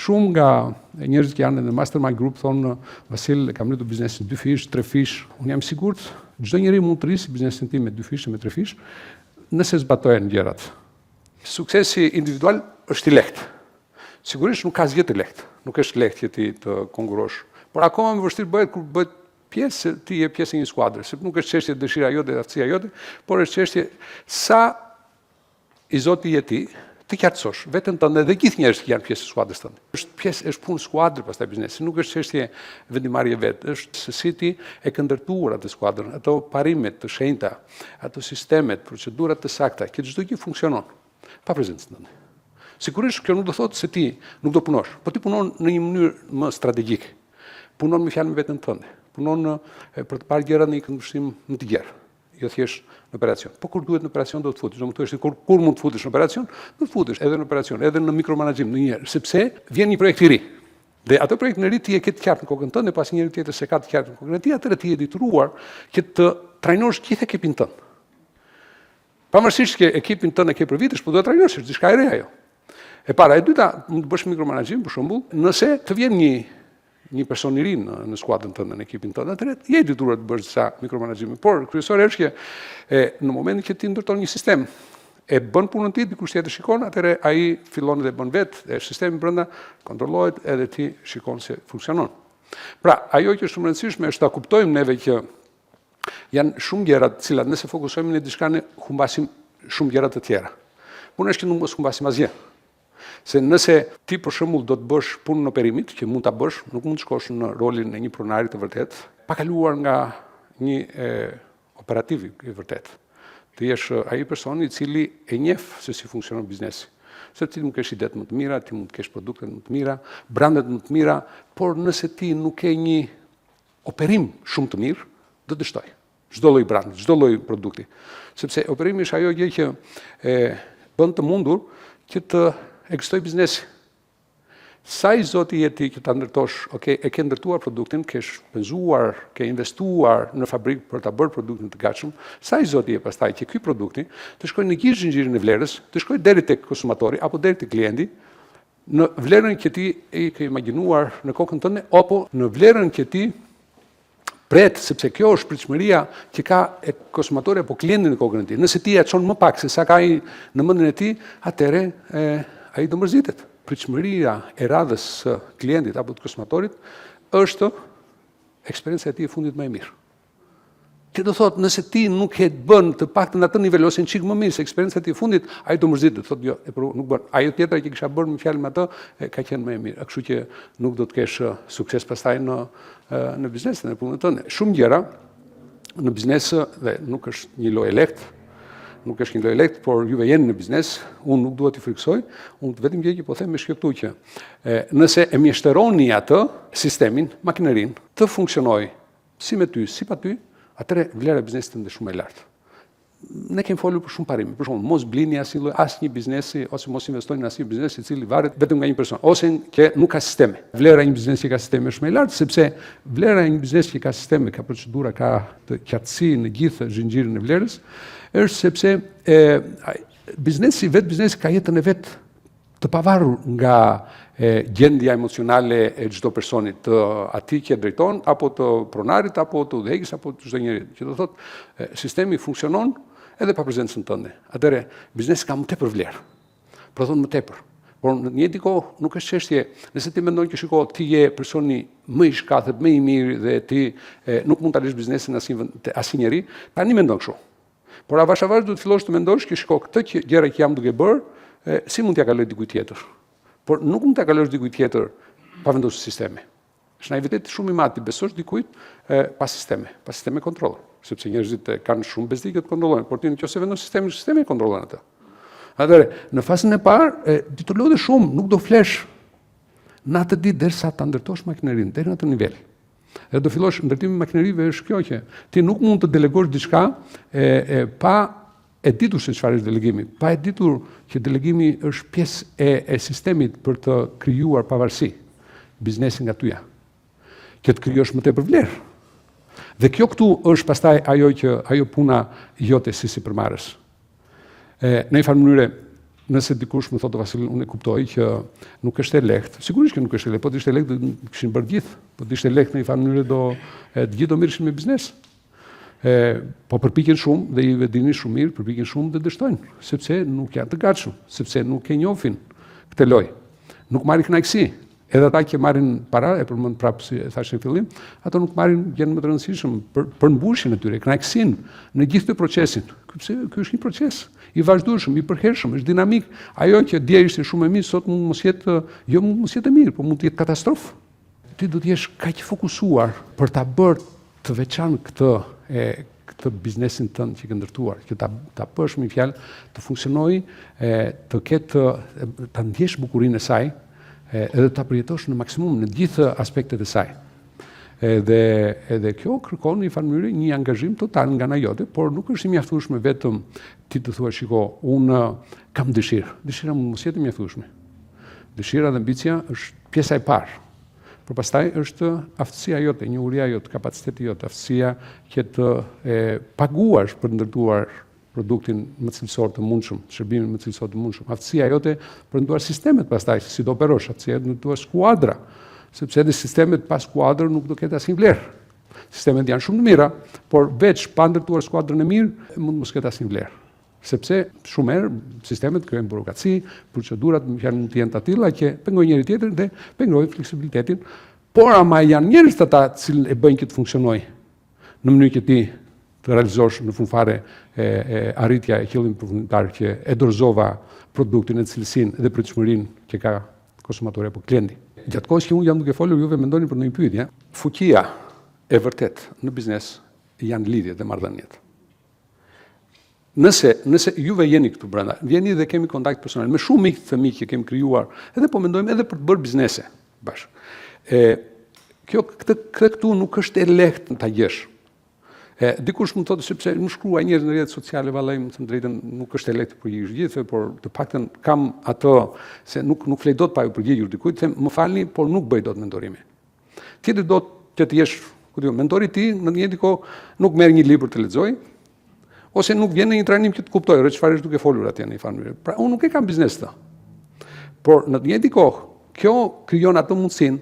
Shumë nga njerëzit që janë në Mastermind Group thonë, Vasil, kam rritur biznesin 2 fish, 3 fish. Unë jam sigurt, çdo njeri mund të rrisë biznesin tim me 2 fish, me 3 fish, nëse zbatohen gjërat. Suksesi individual është i lehtë. Sigurisht nuk ka asgjë të lehtë. Nuk është lehtë që ti të konkurosh. Por akoma më vështirë bëhet kur bëhet pjesë, ti je pjesë e një skuadre, sepse nuk është çështje dëshira jote, aftësia jote, por është çështje sa i Zoti je ti, të qartësosh veten tënde dhe gjithë njerëzit që janë pjesë e skuadrës tënde. Është punë skuadre pastaj biznesi, nuk është çështje vendimarrje vetë, është se si ti e ke ndërtuar atë skuadrën, ato parimet të shenjta, ato sistemet, procedurat të sakta, që çdo gjë funksionon pa prezencën tënde. Sigurisht kjo nuk do thotë se ti nuk do punosh, po ti punon në një mënyrë më strategjike. Punon me fjalë me veten tënde. Punon për të parë gjërat në një këndvështrim më të gjerë, jo thjesht në operacion. Po kur duhet në operacion do të futesh, do të thosh kur mund të futesh në operacion, do të futesh edhe në operacion, edhe në mikromenaxhim ndonjëherë, sepse vjen një projekt i ri. Dhe atë projekt në ri ti e ke të qartë në kokën tënde, pasi njëri tjetër se ka të qartë në kokën e tij, atëherë ti je detyruar që të trajnosh gjithë ekipin tënd. Pavarësisht që ekipin tënd e ke për vitesh, po do ta trajnosh, është diçka e re ajo. E para, e dyta, mund të bësh mikromenaxhim për shembull, nëse të vjen një person i ri në skuadrën tënde, në ekipin tënd, atëherë je detyruar të bësh disa mikromenaxhime. Por kryesore është që në momentin që ti ndërton një sistem, e bën punën ti, dikush tjetër shikon, atëherë ai fillon dhe bën vetë, sistemi brenda kontrollohet edhe ti shikon se funksionon. Pra, ajo që është shumë e rëndësishme është ta kuptojmë neve që janë shumë gjëra të cilat nëse fokusohemi në diçka ne humbasim shumë gjëra të tjera. Puna është që nuk mos humbasim asgjë. Se nëse ti për shembull do të bësh punën operimit, që mund ta bësh, nuk mund të shkosh në rolin e një pronari të vërtet, pa kaluar nga një operativ i vërtet. Ti jesh ai personi i cili e njeh se si funksionon biznesi. Se ti mund të kesh idetë më të mira, ti mund të kesh produkte më të mira, brandet më të mira, por nëse ti nuk ke një operim shumë të mirë, do të dështoj. Çdo lloj brandi, çdo lloj produkti. Sepse operimi është ajo gjë që bën të mundur që të ekzistoj biznesi. Sa i Zoti je ti që ta ndërtosh, e ke ndërtuar produktin, ke shpenzuar, ke investuar në fabrikë për ta bërë produktin të gatshëm, sa i Zoti je pastaj që ky produkti të shkojë në gjithë zinxhirin e vlerës, të shkojë deri tek konsumatori apo deri tek klienti, në vlerën që ti e ke imagjinuar në kokën tënde, apo në vlerën që ti pret, sepse kjo është pritshmëria që ka konsumatori apo klienti në kokën e tij. Nëse ti ja çon më pak se sa ka ai në mendjen e tij, atëherë ai do mërzitet. Pritshmëria e radhës së klientit apo të konsumatorit është eksperjenca e tij e fundit më e mirë. Që do thotë, nëse ti nuk e bën të paktën në atë nivel ose në çik më mirë se eksperjenca e tij e fundit, ai do mërzitet, thotë jo, nuk bën. Ajo tjetra që kisha bërë me fjalë me atë, ka qenë më e mirë. Kështu që nuk do të kesh sukses pastaj në biznesin e punën tënde. Shumë gjëra në biznes dhe nuk është një lojë lehtë. Nuk është një lojë lehtë, por juve jeni në biznes, unë nuk dua t'i friksoj, unë vetëm gjë që po them me shkëptu që nëse e mjeshteroni atë sistemin, makinerinë, të funksionojë si me ty, si pa ty, atëre vlera e biznesit tënde shumë e lartë. Ne kemi folur për shumë parime, për shembull, mos blini asnjë biznesi ose mos investoni në asnjë biznes i cili varet vetëm nga një person, ose që nuk ka sisteme. Vlera e një biznesi që ka sisteme është më e lartë, sepse vlera e një biznesi që ka sisteme, ka procedura, ka të qartësi në gjithë zinxhirin e vlerës, është sepse biznesi ka jetën e vet të pavarur nga gjendja emocionale e çdo personi, të atij që drejton, apo të pronarit, apo të udhëheqës, apo të çdo njeri. Që do thotë, sistemi funksionon edhe pa prezencën tënde. Atëherë biznesi ka më tepër vlerë. Prodhon më tepër. Por në një kohë nuk është çështje, nëse ti mendon që shiko, ti je personi më i shkatët, më i mirë dhe ti nuk mund ta lësh biznesin asnjë njeri, tani mendon kështu. Por avash duhet fillosh të mendosh që shiko, këtë gjëra që jam duke bërë, si mund t'ja kaloj dikujt tjetër. Por nuk mund t'ja kalosh dikujt tjetër pa vendosur sisteme. Është naivitet shumë i madh ti besosh dikujt pa sisteme kontrolle, sepse njerëzit kanë shumë bezdikë të kontrollojnë, por ti nëse vendos sistemi kontrollon atë. Atëherë, në fazën e parë, ti të lodhesh shumë, nuk do flesh në atë ditë derisa ta ndërtosh makinerinë deri në atë nivel. Edhe do fillosh ndërtimi i makinerive është kjo që ti nuk mund të delegosh diçka pa e ditur se çfarë është delegimi, pa e ditur që delegimi është pjesë e sistemit për të krijuar pavarësi biznesin nga tyja, që të krijosh më tepër vlerë. Dhe kjo këtu është pastaj ajo puna jote si sipërmarrës. Në një farë mënyrë Nëse dikush më thotë Vasil, unë e kuptoj që nuk është e lehtë. Sigurisht që nuk është e lehtë, po të ishte e lehtë do kishin bërë gjithë. Po të ishte e lehtë në një farë mënyrë të gjithë do mirëshin me biznes. Po përpiqen shumë dhe i dini shumë mirë, përpiqen shumë dhe dështojnë, sepse nuk janë të gatshëm, sepse nuk e njohin këtë lojë. Nuk marrin kënaqësi. Edhe ata që marrin para, e përmend prapë si e thash në fillim, ato nuk marrin gjën më të rëndësishëm për mbushjen e tyre, kënaqësinë në gjithë këtë procesin. Ky është një proces i vazhdueshëm, i përhershëm, është dinamik. Ajo që dje ishte shumë e mirë, sot mund mos jetë, jo mund mos jetë e mirë, por mund të jetë katastrofë. Ti do të jesh kaq fokusuar për ta bërë të veçantë këtë biznesin tënd që ke ndërtuar, që ta bësh me fjalë të funksionojë, të ketë ta ndjesh bukurinë e saj, edhe ta përjetosh në maksimum në gjithë aspektet e saj. Edhe kjo kërkon në një farë mënyrë një angazhim total nga ana jote, por nuk është i mjaftueshme vetëm ti të thuash, shiko, unë kam dëshirë. Dëshira mund mos jetë e mjaftueshme. Dëshira dhe ambicia është pjesa e parë. Por pastaj është aftësia jote, njohuria jote, kapaciteti jote, aftësia që të paguash për ndërtuar produktin më cilësor të mundshëm, shërbimin më cilësor të mundshëm, aftësia jote për ndërtuar sistemet pastaj, si do operosh, aftësia të ndërtuar skuadra, sepse edhe sistemet pas skuadrë nuk do ketë asnjë vlerë. Sistemet janë shumë të mira, por veç pa ndërtuar skuadrën e mirë, mund mos ketë asnjë vlerë. Sepse shumë herë sistemet krijojnë burokraci, procedurat mund të jenë të tilla që pengojnë njëri tjetrin dhe pengojnë fleksibilitetin, por ama janë njerëz ata që e bëjnë që të funksionojë në mënyrë që ti të realizosh në fund fare arritja e qëllimit përfundimtar që e dorëzova produktin e cilësinë dhe pritshmërinë që ka konsumatori apo klienti. Gjatë kohës që unë jam duke folur, juve mendoni për një pyetje. Fuqia e vërtet në biznes janë lidhjet dhe marrëdhëniet. Nëse juve jeni këtu brenda, vjeni dhe kemi kontakt personal me shumë mikë të mi që kemi krijuar, edhe po mendojmë edhe për të bërë biznese bashkë. Këtë këtu nuk është e lehtë ta gjesh. Dikush më thotë sepse më shkruaj njerëz në rrjetet sociale, vallai, më thënë drejtën, nuk është e lehtë të përgjigjesh gjithëve, por të paktën kam atë se nuk flej dot pa ju përgjigjur dikujt, them më falni, por nuk bëj dot mentorimi. Tjetër do të jesh, ku diu, mentori i tij në një kohë nuk merr një libër të lexoj, ose nuk vjen në një trajnim që të kuptoj rreth çfarë është duke folur atje në një farë mënyrë. Pra unë nuk e kam biznes të. Por në të njëjtin kohë, kjo krijon atë mundësinë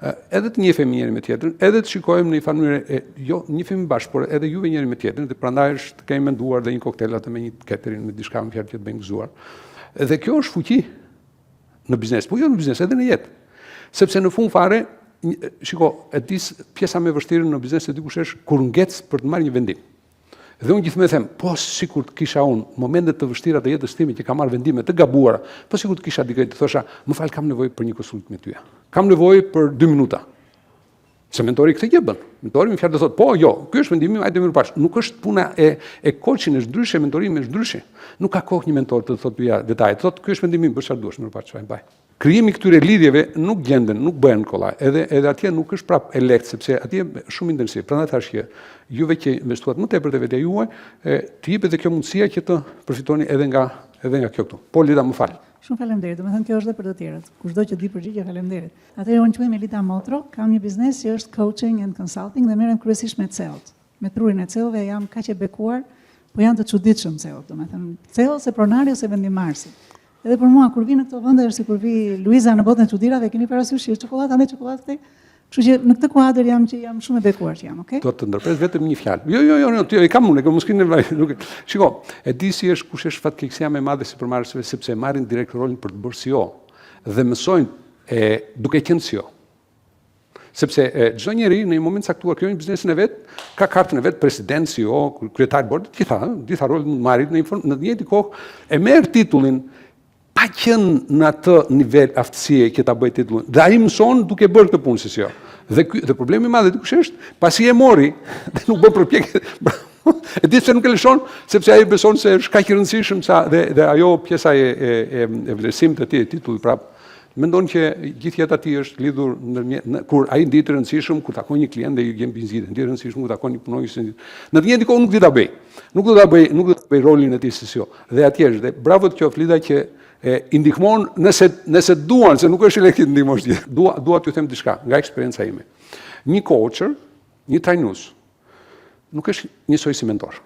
edhe të njihemi njëri me tjetrin, edhe të shikojmë në një farë mënyrë, jo njihemi bashkë, por edhe juve njëri me tjetrin, dhe prandaj është të kemi menduar dhe një koktel atë me një catering, me diçka më fjalë që të bëjmë gëzuar. Dhe kjo është fuqi në biznes, po jo në biznes, edhe në jetë. Sepse në fund fare, shiko, pjesa më e vështirë në biznes e dikush është kur ngec për të marrë një vendim. Dhe unë gjithmonë them, po sikur të kisha unë momentet të vështira të jetës time që kam marrë vendime të gabuara, po sikur të kisha dikë të thosha, më fal, kam nevojë për një konsultim me ty. Kam nevojë për 2 minuta. Se mentori këtë gjë bën. Mentori më fjalë të thotë, po, jo, ky është vendimi, hajde më pas. Nuk është puna e coaching, është ndryshe, mentorimi është ndryshe. Nuk ka kohë një mentor të thotë pyja detajet, thotë ky është vendimi, bësh çfarë duash, më pas çfarë mbaj. Krijimi këtyre lidhjeve nuk gjenden, nuk bëhen kollaj. Edhe atje nuk është prap e lehtë, sepse atje është shumë intensiv. Prandaj thash që juve që investuat më tepër te vetja juaj, të jepet edhe kjo mundësia që të përfitoni edhe nga kjo këtu. Po Lida, më fal. Shumë faleminderit. Domethënë kjo është edhe për të tjerët. Kushdo që di përgjigje, faleminderit. Atëherë unë quhem Elita Motro, kam një biznes që është coaching and consulting dhe merrem kryesisht me CEO-t. Me trurin e CEO-ve jam kaq e bekuar, po janë të çuditshëm CEO-t, domethënë CEO ose pronari ose vendimarrësi. Edhe për mua kur vi në këto vende është sikur vi Luiza në botën e çuditërave, keni parasysh çokoladë, andaj çokoladë këtej. Kështu që në këtë kuadër jam shumë e bekuar që jam, okay? Do të ndërpres vetëm një fjalë. Jo, e kam unë, mos keni nevojë. Shiko, e di si është kush është fatkeqësia më e madhe si përmarrësve, sepse marrin direkt rolin për të bërë CEO dhe mësojnë duke qenë CEO. Sepse çdo njeri në një moment caktuar krijon biznesin e vet, ka kartën e vet, president, CEO, kryetar bord, gjitha rolet mund marrit në një njëjtë kohë e merr titullin pa qenë në atë nivel aftësie që ta bëj titullin. Dhe ai mëson duke bërë këtë punë si CEO. Dhe problemi i madh dikush është, pasi e mori, dhe nuk bën përpjekje. E di se nuk e lëshon, sepse ai beson se është kaq i rëndësishëm dhe ajo pjesa e vlerësimit të tij, titulli prap. Mendon që gjithë jeta e tij është lidhur kur ai ndihet i rëndësishëm, kur takon një klient dhe i vjen biznesit, ndihet i rëndësishëm kur takon një punonjës. Në të njëjtin kohë nuk di ta bëj. Nuk do ta bëj rolin e tij si CEO. Dhe atje është, dhe bravo të qoftë Lida që i ndihmon nëse duan, se nuk është i lehtë të ndihmosh gjithë. Dua t'ju them diçka nga eksperjenca ime. Një coacher, një trajnues, nuk është njësoj si mentor.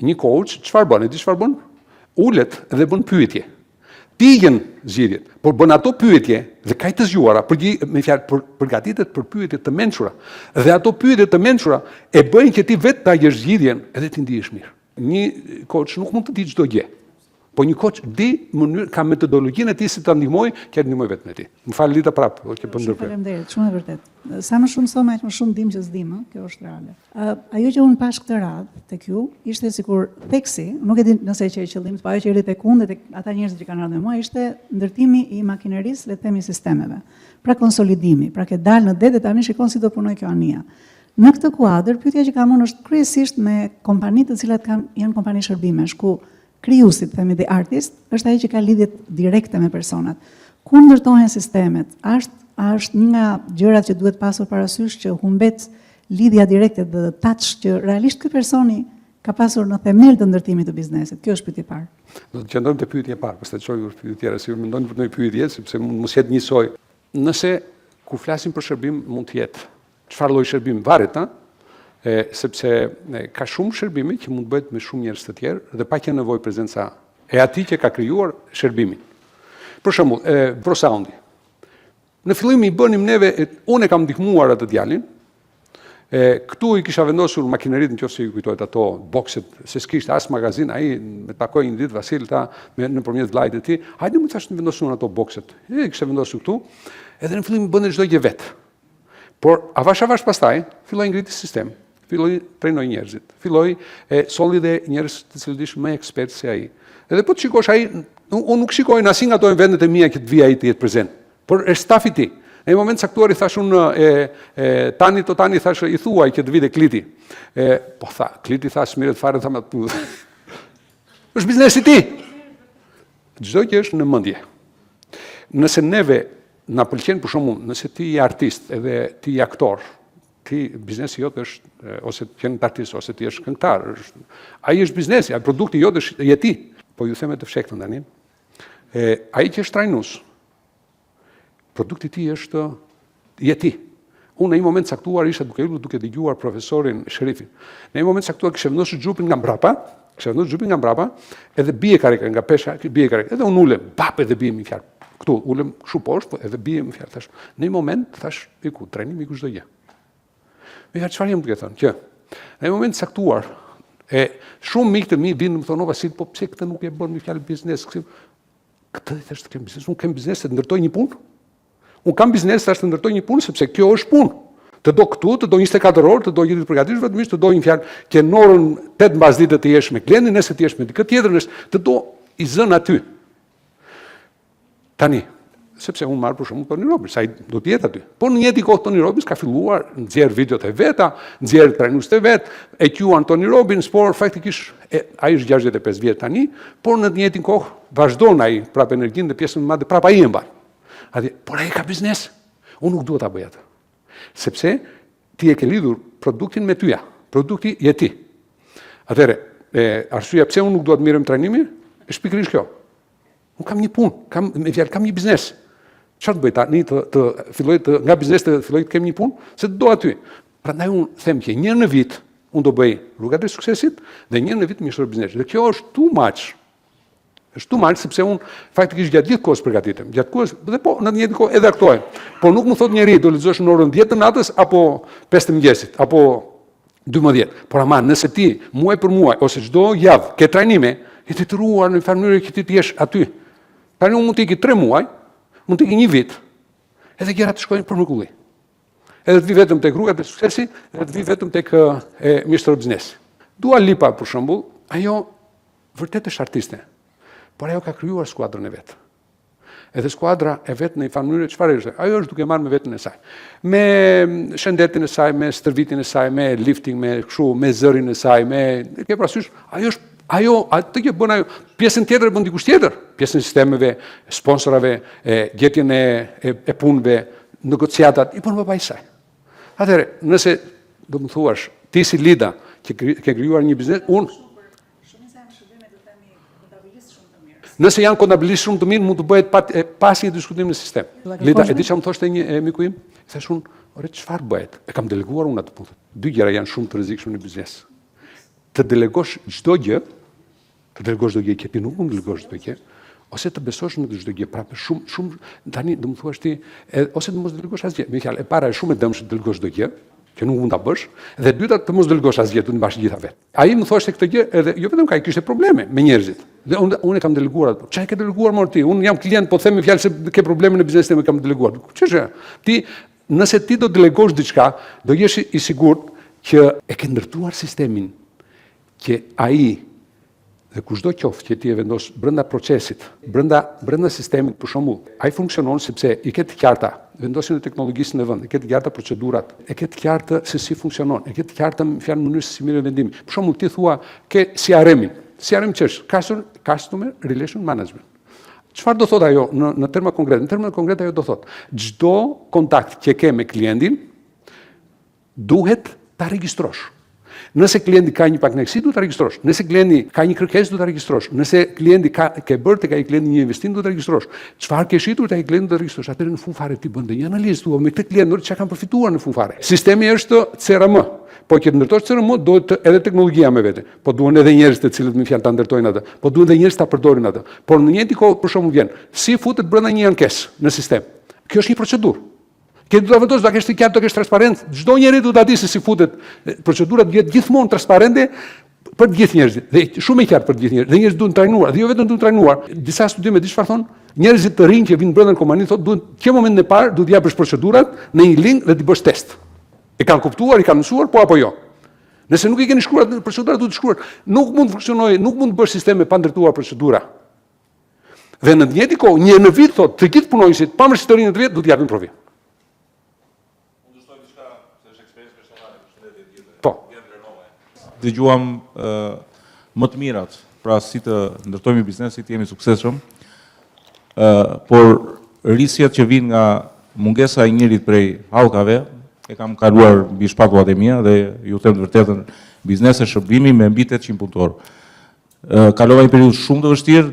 Një coach çfarë bën? E di çfarë bën? Ulet dhe bën pyetje. Pijen zgjidhjet, por bën ato pyetje dhe ka të zgjuara, me fjalë përgatitet për pyetje të mençura. Dhe ato pyetje të mençura e bëjnë që ti vetë ta jesh zgjidhjen edhe ti ndihesh mirë. Një coach nuk mund të di çdo gjë. Po një coach di ka metodologjinë e tij si ta ndihmoj, që ndihmoj vetëm ti. Më fal Lita prapë, që po ndërprer. Faleminderit, shumë e vërtet. Sa më shumë som, aq më shumë dim që s'dim, kjo është reale. Ajo që unë pash këtë radhë tek ju, ishte sikur theksi, nuk e di nëse që e qëllim, po ajo që eri tek unë dhe tek ata njerëz që kanë ardhur me mua ishte ndërtimi i makinerisë, le të themi sistemeve. Pra konsolidimi, pra ke dalë në det dhe tani shikon si do punoj kjo anija. Në këtë kuadër, pyetja që kam unë është kryesisht me kompanitë të cilat janë kompani shërbimesh, ku krijuesi, themi the artist, është ai që ka lidhjet direkte me personat. Ku ndërtohen sistemet? Është një nga gjërat që duhet pasur parasysh që humbet lidhja direkte dhe touch që realisht ky personi ka pasur në themel të ndërtimit të biznesit. Kjo është pyetja e parë. Do të qëndrojmë te pyetja e parë, pastaj çojmë për pyetjet tjera, si mendoni për një pyetje, sepse mos jetë njësoj. Nëse kur flasim për shërbim mund të jetë çfarë lloj shërbimi varet, sepse ka shumë shërbime që mund bëhet me shumë njerëz të tjerë dhe pa që nevojë prezenca e atij që ka krijuar shërbimin. Për shembull, ProSoundi. Në fillim i bënim neve, unë e kam ndihmuar atë djalin. Këtu i kisha vendosur makineritë, nëse ju kujtohet ato bokset, se s'kishte as magazin, ai më takoi një ditë Vasil ta nëpërmjet vllajt të tij. Hajde më thash të vendosun ato bokset. I kisha vendosur këtu, edhe në fillim bënte çdo gjë vet. Por avash pastaj filloi ngriti sistem. Filloi trajnoi njerëzit. Filloi solli dhe njerëz të cilët ishin më ekspertë se ai. Edhe po të shikosh ai, unë nuk shikoj në asnjë nga ato vendet e mia që të vi ai të jetë prezant. Por është stafi i tij. Në një moment caktuar i thash unë tani thash i thuaj që të vite Kliti. Po tha, Kliti tha smirët fare tha më tu. Është biznesi i tij. Çdo gjë është në mendje. Nëse neve na pëlqen për shkakun, nëse ti je artist edhe ti je aktor, ti biznesi jot është ose ti je artist ose ti je këngëtar, ai është biznesi, ai produkti jot është je ti. Po ju them të fshektën tani. Ai që është trajnues, produkti i tij është je ti. Unë në një moment caktuar isha duke dëgjuar profesorin Sherifin. Në një moment caktuar kisha vendosur xhupin nga mbrapa, edhe bie karika nga pesha, bie karika. Edhe unë ulem, bap edhe bie më fjalë. Këtu ulem kështu poshtë, edhe bie më fjalë thash. Në një moment thash, iku trajnimi ku çdo gjë. Me çfarë jam duke thënë? Që në një moment caktuar, shumë mikë të mi vinë më thonë, Vasil, po pse këtë nuk e bën më fjalë biznes? Këtë thash të kem biznes, unë kem biznes të ndërtoj një punë. Unë kam biznes thash të ndërtoj një punë sepse kjo është punë. Të do këtu, të do 24 orë, të do gjithë të përgatitesh vetëmisht, të do një fjalë që në orën 8 mbasditë të jesh me klientin, nëse të jesh me dikë tjetër, të do i zën aty. Tani, sepse unë marr për shembull Tony Robbins, ai do të jetë aty. Po në njëjtin kohë Tony Robbins ka filluar nxjerr videot e veta, nxjerr trajnuesit e vet, e quan Tony Robbins, por faktikisht ai është 65 vjeç tani, por në të njëjtin kohë vazhdon ai prapë energjinë dhe pjesën më madhe prapë ai e mban. Atë, por ai ka biznes. Unë nuk dua ta bëj atë. Sepse ti e ke lidhur produktin me tyja. Produkti je ti. Atëherë, arsyeja pse unë nuk dua të merrem trajnimin, është pikërisht kjo. Unë kam një punë, kam një biznes. Çfarë të bëj tani të filloj nga biznesi të filloj të kem një punë, se të do aty. Prandaj unë them që një në vit unë do bëj rrugat e suksesit dhe një në vit më shëroj biznesin. Dhe kjo është too much. Është too much sepse unë faktikisht gjatë gjithë kohës përgatitem. Gjatë kohës dhe po në të njëjtën kohë edhe aktoj. Po nuk më thot njeriu do lexosh në orën 10 të natës apo 5 të mëngjesit apo 12. Por ama nëse ti muaj për muaj ose çdo javë ke trajnime, je të detyruar në një mënyrë që ti të jesh aty. Tani unë mund të iki 3 muaj, mund të iki 1 vit, edhe gjërat të shkojnë për mrekulli. Edhe të vi vetëm tek rrugat e suksesit, edhe të vi vetëm tek Mr. Business. Dua Lipa për shembull, ajo vërtet është artiste. Por ajo ka krijuar skuadrën e vet. Edhe skuadra e vet në një mënyrë çfarë është? Ajo është duke marrë me veten e saj. Me shëndetin e saj, me stërvitin e saj, me lifting, me kështu, me zërin e saj, ke parasysh, atë që bën ajo, pjesën tjetër e bën dikush tjetër, pjesën e sistemeve, sponsorave, gjetjen e punëve, negociatat, i bën babai i saj. Atëherë, nëse do më thuash, ti si Lida që ke krijuar një biznes, unë nëse janë kontabilistë shumë të mirë, mund të bëhet pas një diskutim në sistem. Lida, e di që më thoshte një miku im? Thash unë, ore, çfarë bëhet? E kam deleguar unë atë punë. Dy gjëra janë shumë të rrezikshme në biznes. Të delegosh çdo gjë, të delegosh çdo gjë që ti nuk mund të delegosh çdo gjë, ose të besosh në çdo gjë prapë shumë tani do më thuash ti ose të mos delegosh asgjë. Me fjalë, e para është shumë e dëmshme të delegosh çdo gjë që nuk mund ta bësh, dhe e dyta të mos delegosh asgjë, të mbash gjitha vetë. Ai më thoshte këtë gjë edhe jo vetëm ka kishte probleme me njerëzit. Dhe unë kam deleguar atë. Çfarë ke deleguar më ti? Unë jam klient, po them me fjalë se ke probleme në biznesin tim, kam deleguar. Ç'është? Ti nëse ti do delegosh diçka, do jesh i sigurt që e ke ndërtuar sistemin që ai dhe kushdo qoftë që ti e vendos brenda procesit, brenda sistemit, për shembull, ai funksionon sepse i ke të qarta vendosin e teknologjisë në vend, e ke të qarta procedurat, e ke të qarta se si funksionon, e ke të qarta në fjalë mënyrë se si merret vendimi. Për shembull, ti thua ke CRM-in. CRM ç'është? Customer Relation Management. Çfarë do thot ajo në terma konkret? Në terma konkret ajo do thot, çdo kontakt që ke me klientin duhet ta regjistrosh. Nëse klienti ka një pakënaqësi, duhet ta regjistrosh. Nëse klienti ka një kërkesë, duhet ta regjistrosh. Nëse klienti ke bërë tek ai klienti një investim, duhet ta regjistrosh. Çfarë ke shitur tek ai klienti, duhet ta regjistrosh. Atëherë në fund fare ti bën një analizë thua me këtë klient çka kanë përfituar në fund fare. Sistemi është CRM. Po që të ndërtosh CRM, duhet edhe teknologjia me vete. Po duhen edhe njerëz të cilët me fjalë ta ndërtojnë atë. Po duhen edhe njerëz ta përdorin atë. Por në njëjtë kohë për shkakun vjen, si futet brenda një ankesë në sistem. Kjo është një procedurë. Ke do të vendos, do kesh të qartë, do kesh transparent. Çdo njeri do ta di se si futet. Procedurat duhet gjithmonë transparente për të gjithë njerëzit. Dhe shumë e qartë për të gjithë njerëzit. Dhe njerëzit duhen trajnuar, dhe jo vetëm duhen trajnuar. Disa studime di çfarë thonë? Njerëzit të rinj që vinë brenda në kompani thotë duhet që momentin e parë duhet japësh procedurat në një link dhe të bësh test. E kanë kuptuar, i kanë mësuar, po apo jo? Nëse nuk i keni shkruar procedurat, duhet të shkruar. Nuk mund të funksionojë, nuk mund të bësh sisteme pa ndërtuar procedura. Dhe në të njëjtin kohë, një në vit thotë të gjithë punonjësit, pavarësisht historinë të vjet, duhet të japin provim. Po. Dëgjuam më të mirat, pra si të ndërtojmë biznesin, të jemi suksesshëm, por rrisjet që vijnë nga mungesa e njërit prej hallkave, e kam kaluar mbi shpatullat e mia dhe ju them të vërtetën, biznesi shërbimi me mbi 800 punëtor. Kalova një periudhë shumë të vështirë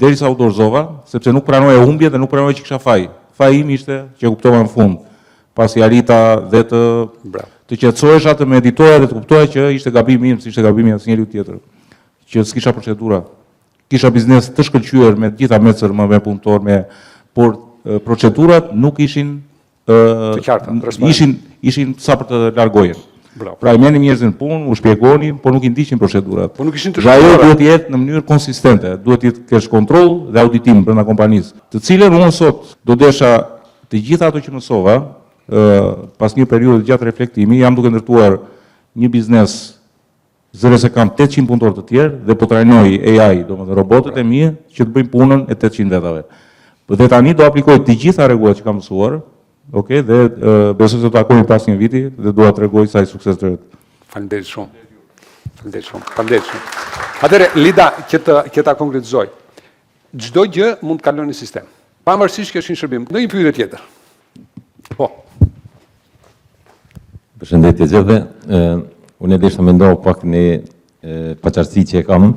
derisa u dorëzova, sepse nuk pranoja humbje dhe nuk pranoja që kisha faj. Faji im ishte që e kuptova në fund, pasi arrita dhe të qetësohesha, të meditoja dhe të kuptoja që ishte gabimi im, si ishte gabimi i asnjëriu tjetër. Që s'kisha procedura. Kisha biznes të shkëlqyer me të gjitha mecër, me punëtor, por procedurat nuk ishin të qarta, ishin sa për të largohen. Pra i merrnin njerëzin në punë, u shpjegonin, por nuk i ndiqnin procedurat. Po nuk ishin të shkruara. Dhe ajo duhet të jetë në mënyrë konsistente, duhet të kesh kontroll dhe auditim brenda kompanisë, të cilën unë sot do desha të gjitha ato që mësova, pas një periudhë gjatë reflektimi, jam duke ndërtuar një biznes zëre se kam 800 punëtor të tjerë dhe po trajnoj AI, domethënë robotët e mi që të bëjnë punën e 800 vetave. Dhe tani do aplikoj të gjitha rregullat që kam mësuar, okay, dhe besoj se do takojmë pas një viti dhe do ta tregoj sa i sukses të ret. Faleminderit shumë. Faleminderit shumë. Atëre Lida, që ta konkretizoj. Çdo gjë mund të kalon në sistem. Pavarësisht që është një shërbim. Ndonjë pyetje tjetër. Po. Përshëndetje gjithëve. Unë desha mendoj pak në paqartësi që e kam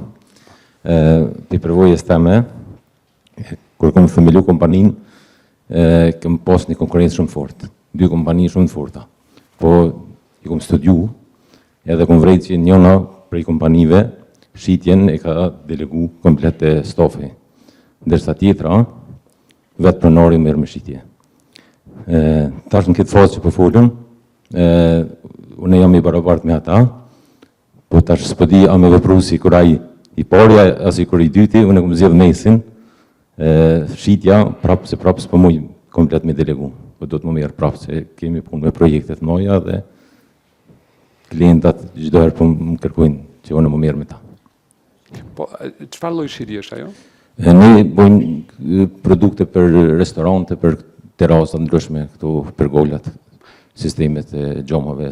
për përvojës teme. Kur kam themelu kompaninë, kam pas një konkurrencë shumë fort. Dy kompani shumë të forta. Po i kam studiu, edhe kam vrejtë që njëna prej kompanive shitjen e ka delegu komplet e stafi. Ndërsa tjetra, vetë pronari merr me shitje. Tash në këtë fazë që po folëm, unë jam i barabartë me ata, po tash s'po di a me vepru si kur ai i parja, as i kur i dyti, unë kam zgjedh mesin, shitja prapë s'po muj komplet me delegu, po do të më merr prapë se kemi punë me projektet noja dhe klientat çdo herë po më kërkojnë që unë më merr me ta. Po çfarë lloj shitje është ajo? Ne bëjmë produkte për restorante, për terasa ndryshme, këtu për golat, sistemet e xhamave.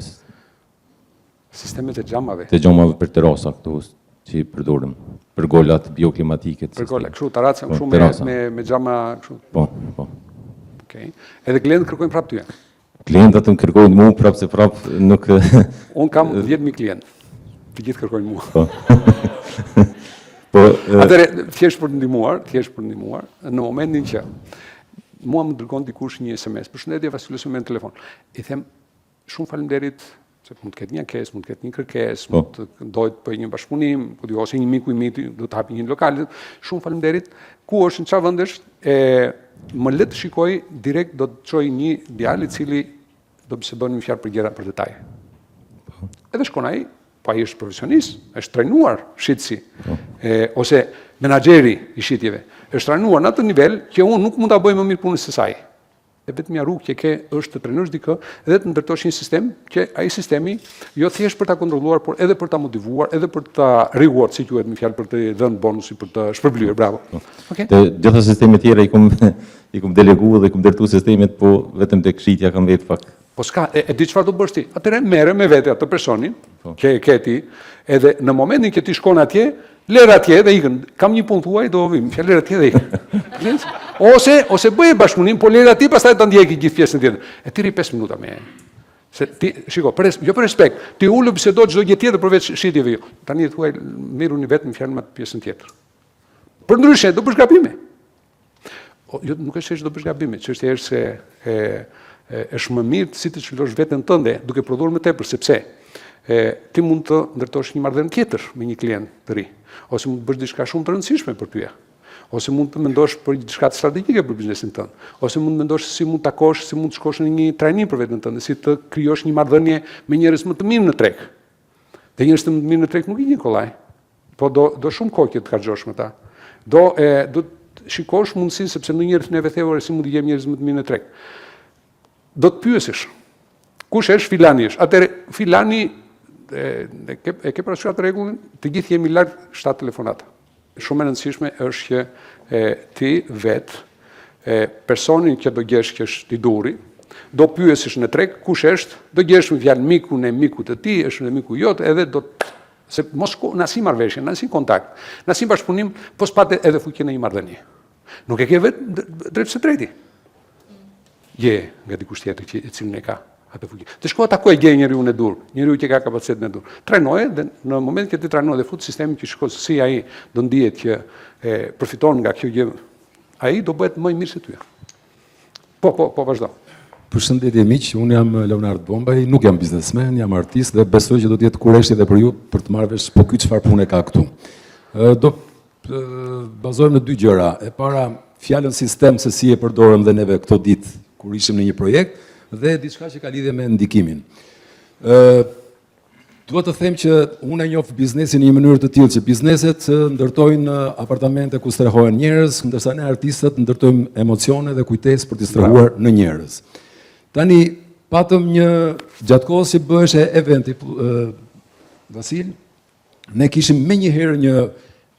Sistemet e xhamave? Të xhamave për terasa, këtu që i përdorëm, për golat bioklimatike. Për gola, kështu terasa, kështu me xhama kështu. Po. Okej. Edhe klientët kërkojnë prapë ty. Klientët më kërkojnë mua prapë se prapë nuk. Un kam 10.000 klientë. Të gjithë kërkojnë mua. Po. Atëre, thjesht për ndihmuar, në momentin që mua më dërgon dikush një SMS, përshëndetje Vasilos me në telefon. I them, shumë faleminderit, Se mund të ketë një ankesë, mund të ketë një kërkesë, mund të dojtë për një bashkëpunim, ose një miku i miti do të hapi një lokal. Shumë faleminderit. Ku është, në çfarë vend është, më le të shikoj direkt do të çoj një djalë i cili do bisedoni një fjalë për gjëra për detaje. Edhe shkon ai, po ai është profesionist, është trajnuar shitësi, ose menaxheri i shitjeve. Është trajnuar në atë nivel që unë nuk mund ta bëj më mirë punën se saj. E vetëm ja rrugë që ke është të trajnosh dikë dhe të ndërtosh një sistem që ai sistemi jo thjesht për ta kontrolluar, por edhe për ta motivuar, edhe për ta reward, si quhet me fjalë, për të dhënë bonusi, për të shpërblyer. Bravo. Okej. Te gjitha sistemet tjera i kum deleguar dhe i kum ndërtuar sistemet, po vetëm tek shitja kam vetë fakt. Po s'ka, e di çfarë do bësh ti. Atëherë merre me vete atë personin, ke ti, edhe në momentin që ti shkon atje, lërë atje dhe ikën. Kam një punë thuaj, do vim, fjalë lërë atje dhe ikën. Ose bëje bashkëpunim, po lërë atje, pastaj ta ndjeki gjithë pjesën tjetër. E ti ri 5 minuta me. Se ti, shiko, jo për respekt, ti ulë bisedo çdo gjë tjetër përveç shitjeve. Tani thuaj merruni vetëm fjalë me pjesën tjetër. Përndryshe do bësh gabime. Jo, nuk është se do bësh gabime, çështja është se është më mirë si të çlirosh veten tënde duke prodhuar më tepër, sepse ti mund të ndërtosh një marrëdhënie tjetër me një klient të ri, ose mund të bësh diçka shumë të rëndësishme për ty, ose mund të mendosh për diçka strategjike për biznesin tënd, ose mund të mendosh si mund takosh, si mund të shkosh në një trajnim për veten tënde, si të krijosh një marrëdhënie me njerëz më të mirë në treg. Dhe njerëz të mirë në treg nuk i një kollaj, po do shumë kohë që të harxhosh me ta. Do shikosh mundësinë, sepse ndonjëherë neve thevore si mund të jem njerëz më të mirë në treg. Do të pyesësh, kush është filani është? Atëherë filani e ke parasysh atë rregullin, të gjithë jemi larg 7 telefonata. Shumë e rëndësishme është që ti vetë personin që do gjesh që është i duri, do pyesësh në treg kush është, do gjesh me fjalë mikun e mikut të tij, është në miku jot, edhe do se mos në asnjë marrëveshje, në asnjë kontakt, në asnjë bashkëpunim, po s'patë edhe fuqi në një marrëdhënie. Nuk e ke vetë drejt së drejti. Je nga dikush tjetër që i cilin e ka atë fuqi. Të shko takoj gjej njeriu në dur, njeriu që ka kapacitetin e dur. Trajnoje dhe në momentin që ti trajnon dhe fut sistemin që shikon se si ai do ndihet që përfiton nga kjo gjë, ai do bëhet më i mirë se ty. Po vazhdo. Përshëndetje miq, unë jam Leonard Bombaj, nuk jam biznesmen, jam artist dhe besoj që do të jetë kurreshti edhe për ju për të marrë vesh po ky çfarë pune ka këtu. Do bazohem në dy gjëra. E para, fjalën sistem se si e përdorëm dhe neve këto ditë kur ishim në një projekt, dhe diçka që ka lidhje me ndikimin. Duhet të them që unë e njoh biznesin në një mënyrë të tillë që bizneset ndërtojnë apartamente ku strehohen njerëz, ndërsa ne artistët ndërtojmë emocione dhe kujtesë për të strehuar në njerëz. Tani patëm një gjatë kohës që bëhesh eventi Vasil, ne kishim menjëherë një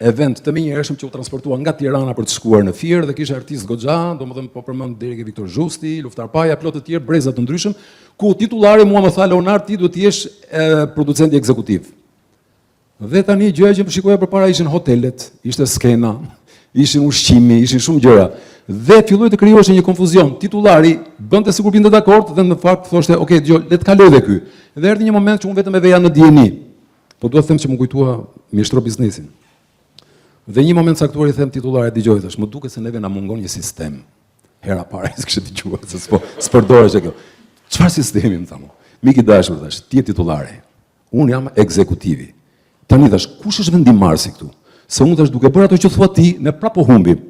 event të menjëhershëm që u transportua nga Tirana për të shkuar në Fier dhe kishte artist goxha, domethënë po përmend deri ke Viktor Zhusti, Luftar Paja, plot të tjerë breza të ndryshëm, ku titullari mua më tha Leonard, ti duhet të jesh producenti ekzekutiv. Dhe tani gjëja që më shikoja përpara ishin hotelet, ishte skena, ishin ushqimi, ishin shumë gjëra. Dhe filloi të krijohej një konfuzion. Titullari bënte sikur binte dakord dhe në fakt thoshte, "Ok, dëgjoj, le të kaloj dhe ky." Dhe erdhi një moment që unë vetëm e veja në dieni. Po duhet të them që më kujtua mjeshtro biznesin. Dhe një moment caktuar i them titullarit, dëgjoj thash, "Më duket se neve na mungon një sistem." Hera para s'kishte dëgjuar se s'përdoresh kjo. "Çfarë sistemi?" më thamu. "Mik i dashur thash, ti je titullari. Unë jam ekzekutivi. Tani thash, kush është vendimarrësi këtu? Se unë thash duke bërë ato që thua ti, ne prapë humbim.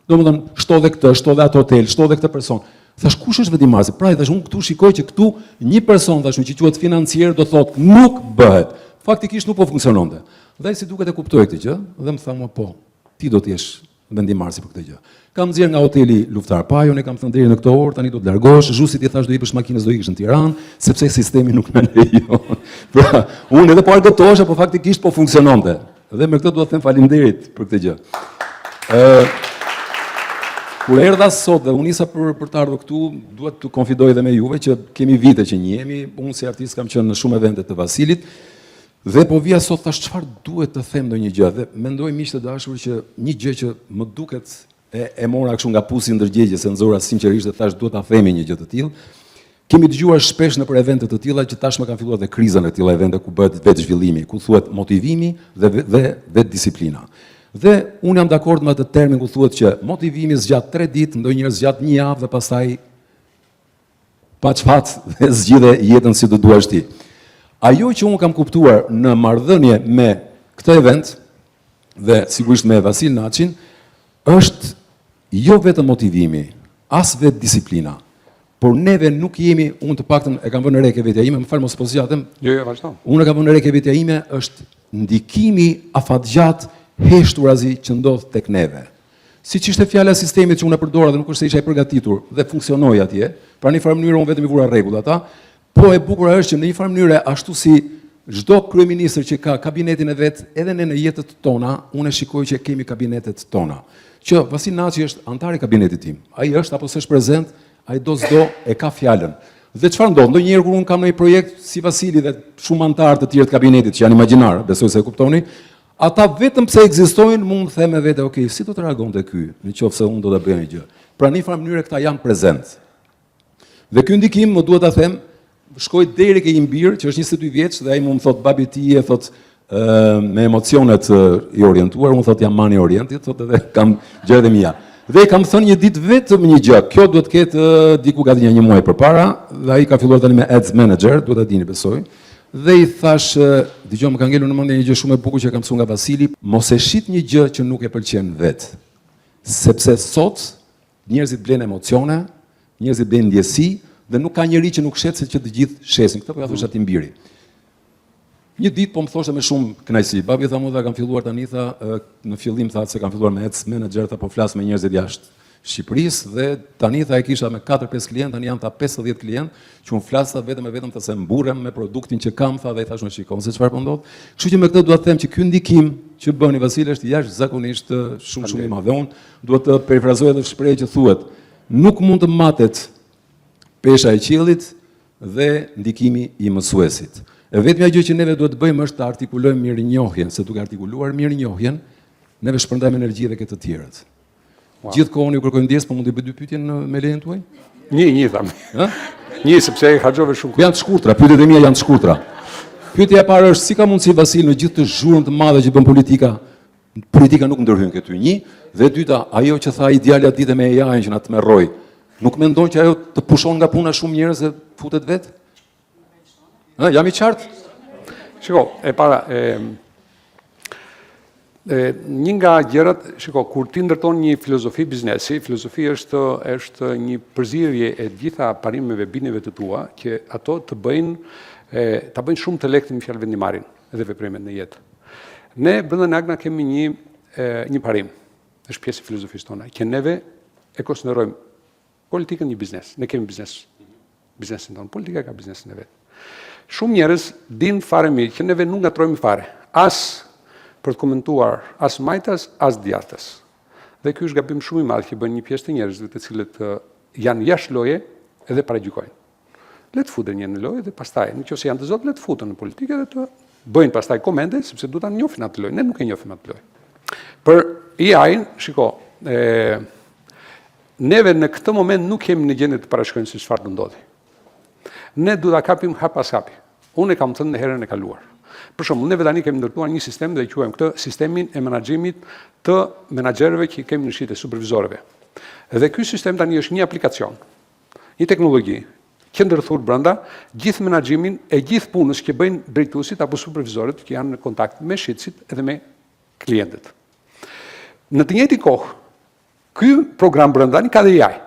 Domethënë, shto dhe këtë, shto dhe atë hotel, shto dhe këtë person. Thash, kush është vendimarrësi? Pra, thash, unë këtu shikoj që këtu një person thash që quhet financier do thotë nuk bëhet. Faktikisht nuk po funksiononte. Dhe ai si duket e kuptoi këtë gjë dhe më tha mua po, ti do të jesh vendimarrësi për këtë gjë. Kam nxjerr nga hoteli Luftar Pajo, ne kam thënë deri në këtë orë, tani do të largohesh, Zhusit i thash do ikësh makinës, do ikësh në Tiranë, sepse sistemi nuk na lejon. Pra, unë edhe po argëtohesha, po faktikisht po funksiononte. Dhe me këtë do të them faleminderit për këtë gjë. Kur erdha sot dhe unë nisa për të ardhur këtu, duhet të konfidoj edhe me juve që kemi vite që njihemi, unë si artist kam qenë në shumë evente të Vasilit, dhe po vija sot thash çfarë duhet të them ndonjë gjë dhe mendoj miq të dashur që një gjë që më duket e mora kështu nga pusi ndërgjegje se nxora sinqerisht dhe thash duhet ta themi një gjë të tillë. Kemi dëgjuar shpesh në për evente të tilla që tashmë kanë filluar dhe kriza në këtyre evente ku bëhet vetë zhvillimi, ku thuhet motivimi dhe vetë disiplina. Dhe unë jam dakord me atë termin ku thuhet që motivimi zgjat 3 ditë, ndonjëherë zgjat 1 javë dhe pastaj pa çfarë dhe zgjidhe jetën si do duash ti. Ajo që unë kam kuptuar në marrëdhënie me këtë event dhe sigurisht me Vasil Naçin është jo vetëm motivimi, as vetë disiplina, por neve nuk jemi, unë të paktën e kam vënë re ke vetja ime, më fal mos po zgjatem. Jo, vazhdo. Unë e kam vënë re ke vetja ime është ndikimi afatgjat heshturazi që ndodh tek neve. Siç ishte fjala e sistemit që unë e përdora dhe nuk është se isha i përgatitur dhe funksionoi atje, pra në një farë mënyrë unë vetëm i vura rregull ata, po e bukur është që në një farë mënyrë ashtu si çdo kryeministër që ka kabinetin e vet, edhe ne në jetët tona, unë e shikoj që kemi kabinetet tona. Që Vasil Naçi është antar i kabinetit tim. Ai është apo s'është prezent, ai do s'do e ka fjalën. Dhe çfarë ndodh? Ndonjëherë kur unë kam një projekt si Vasili dhe shumë antarë të tjerë të kabinetit që janë imagjinar, besoj se e kuptoni, ata vetëm pse ekzistojnë mund të them me vete, okay, si do të reagonte ky, nëse unë do ta bëj një gjë. Pra në një farë mënyrë këta janë prezent. Dhe ky ndikim më duhet ta them, shkoj deri ke një mbir që është 22 vjeç dhe ai më thot babi ti e thot me emocionet i orientuar, unë thot jam mani i orientit, thot edhe kam gjërat e mia. Dhe i kam thënë një ditë vetëm një gjë, kjo duhet të ketë diku gati një muaj përpara, dhe ai ka filluar tani me ads manager, duhet ta dini besoj. Dhe i thash, dëgjoj më ka ngelur në mendje një gjë shumë e bukur që kam mësuar nga Vasili, mos e shit një gjë që nuk e pëlqen vet. Sepse sot njerëzit blen emocione, njerëzit blen ndjesi dhe nuk ka njeri që nuk shet se që të gjithë shesin. Këtë po ja thosh atij mbiri. Një ditë po më thoshte me shumë kënaqësi. Babi tha mua kam filluar tani tha në fillim tha se kam filluar me ads manager tha po flas me njerëzit jashtë Shqipërisë dhe tani tha e kisha me 4-5 klientë, tani janë ta 50 klientë që unë flasa vetëm e vetëm të se mburrem me produktin që kam tha dhe i thash unë shikon se çfarë po ndodh. Kështu që me këtë dua të them që ky ndikim që bëni Vasili është jashtëzakonisht shumë i madh. Dhe unë duhet të perifrazoj edhe shprehje që thuhet, nuk mund të matet pesha e qiellit dhe ndikimi i mësuesit. E vetmja gjë që neve duhet të bëjmë është të artikulojmë mirënjohjen, se duke artikuluar mirënjohjen, neve shpërndajmë energji edhe këtë të tjerët. Gjithkohën ju kërkoj ndjes, po mund të bëj 2 pyetje me lejen tuaj? Një tham. Një sepse e harxove shumë. Janë të shkurtra, pyetjet e mia janë të shkurtra. Pyetja e parë është si ka mundësi Vasil në gjithë të zhurmën të madhe që bën politika nuk ndërhyn këtu. Një, dhe e dyta, ajo që tha idealja ditë me AI-n që na tmerroi, nuk mendon që ajo të pushon nga puna shumë njerëz dhe futet vet? Jam i qartë? Shiko, e para, një nga gjërat, shiko, kur ti ndërton një filozofi biznesi, filozofi është një përzierje e gjitha parimeve, bineve të tua, që ato ta bëjnë shumë të lektë në fjalë vendimarrjen edhe veprimet në jetë. Ne brenda Nagna kemi një parim, është pjesë e filozofisë tona, që neve e konsiderojmë politikën një biznes. Ne kemi biznesin tonë, politika ka biznesin e vet. Shumë njerëz dinë fare mirë që neve nuk ngatrojmë fare, as për të komentuar as majtas, as djathtas. Dhe ky është gabim shumë i madh që bën një pjesë të njerëzve të cilët janë jashtë loje edhe paragjykojnë. Le të futen një në lojë dhe pastaj, nëse janë të zotë, le të futen në politikë dhe të bëjnë pastaj komente sepse duhet ta njohin atë lojë. Ne nuk e njohim atë lojë. Për AI-n, shiko, neve në këtë moment nuk kemi në gjendje të parashikojmë se çfarë do ndodhi. Ne duhet ta kapim hap pas hapi. Unë e kam thënë në herën e kaluar. Për shembull, neve tani kemi ndërtuar një sistem dhe e quajmë këtë sistemin e menaxhimit të menaxherëve që kemi në shitë supervizorëve. Dhe ky sistem tani është një aplikacion, një teknologji që ndërthur brenda gjithë menaxhimin e gjithë punës që bëjnë drejtuesit apo supervizorët që janë në kontakt me shitësit edhe me klientët. Në të njëjtin kohë, ky program brenda ka dhe AI.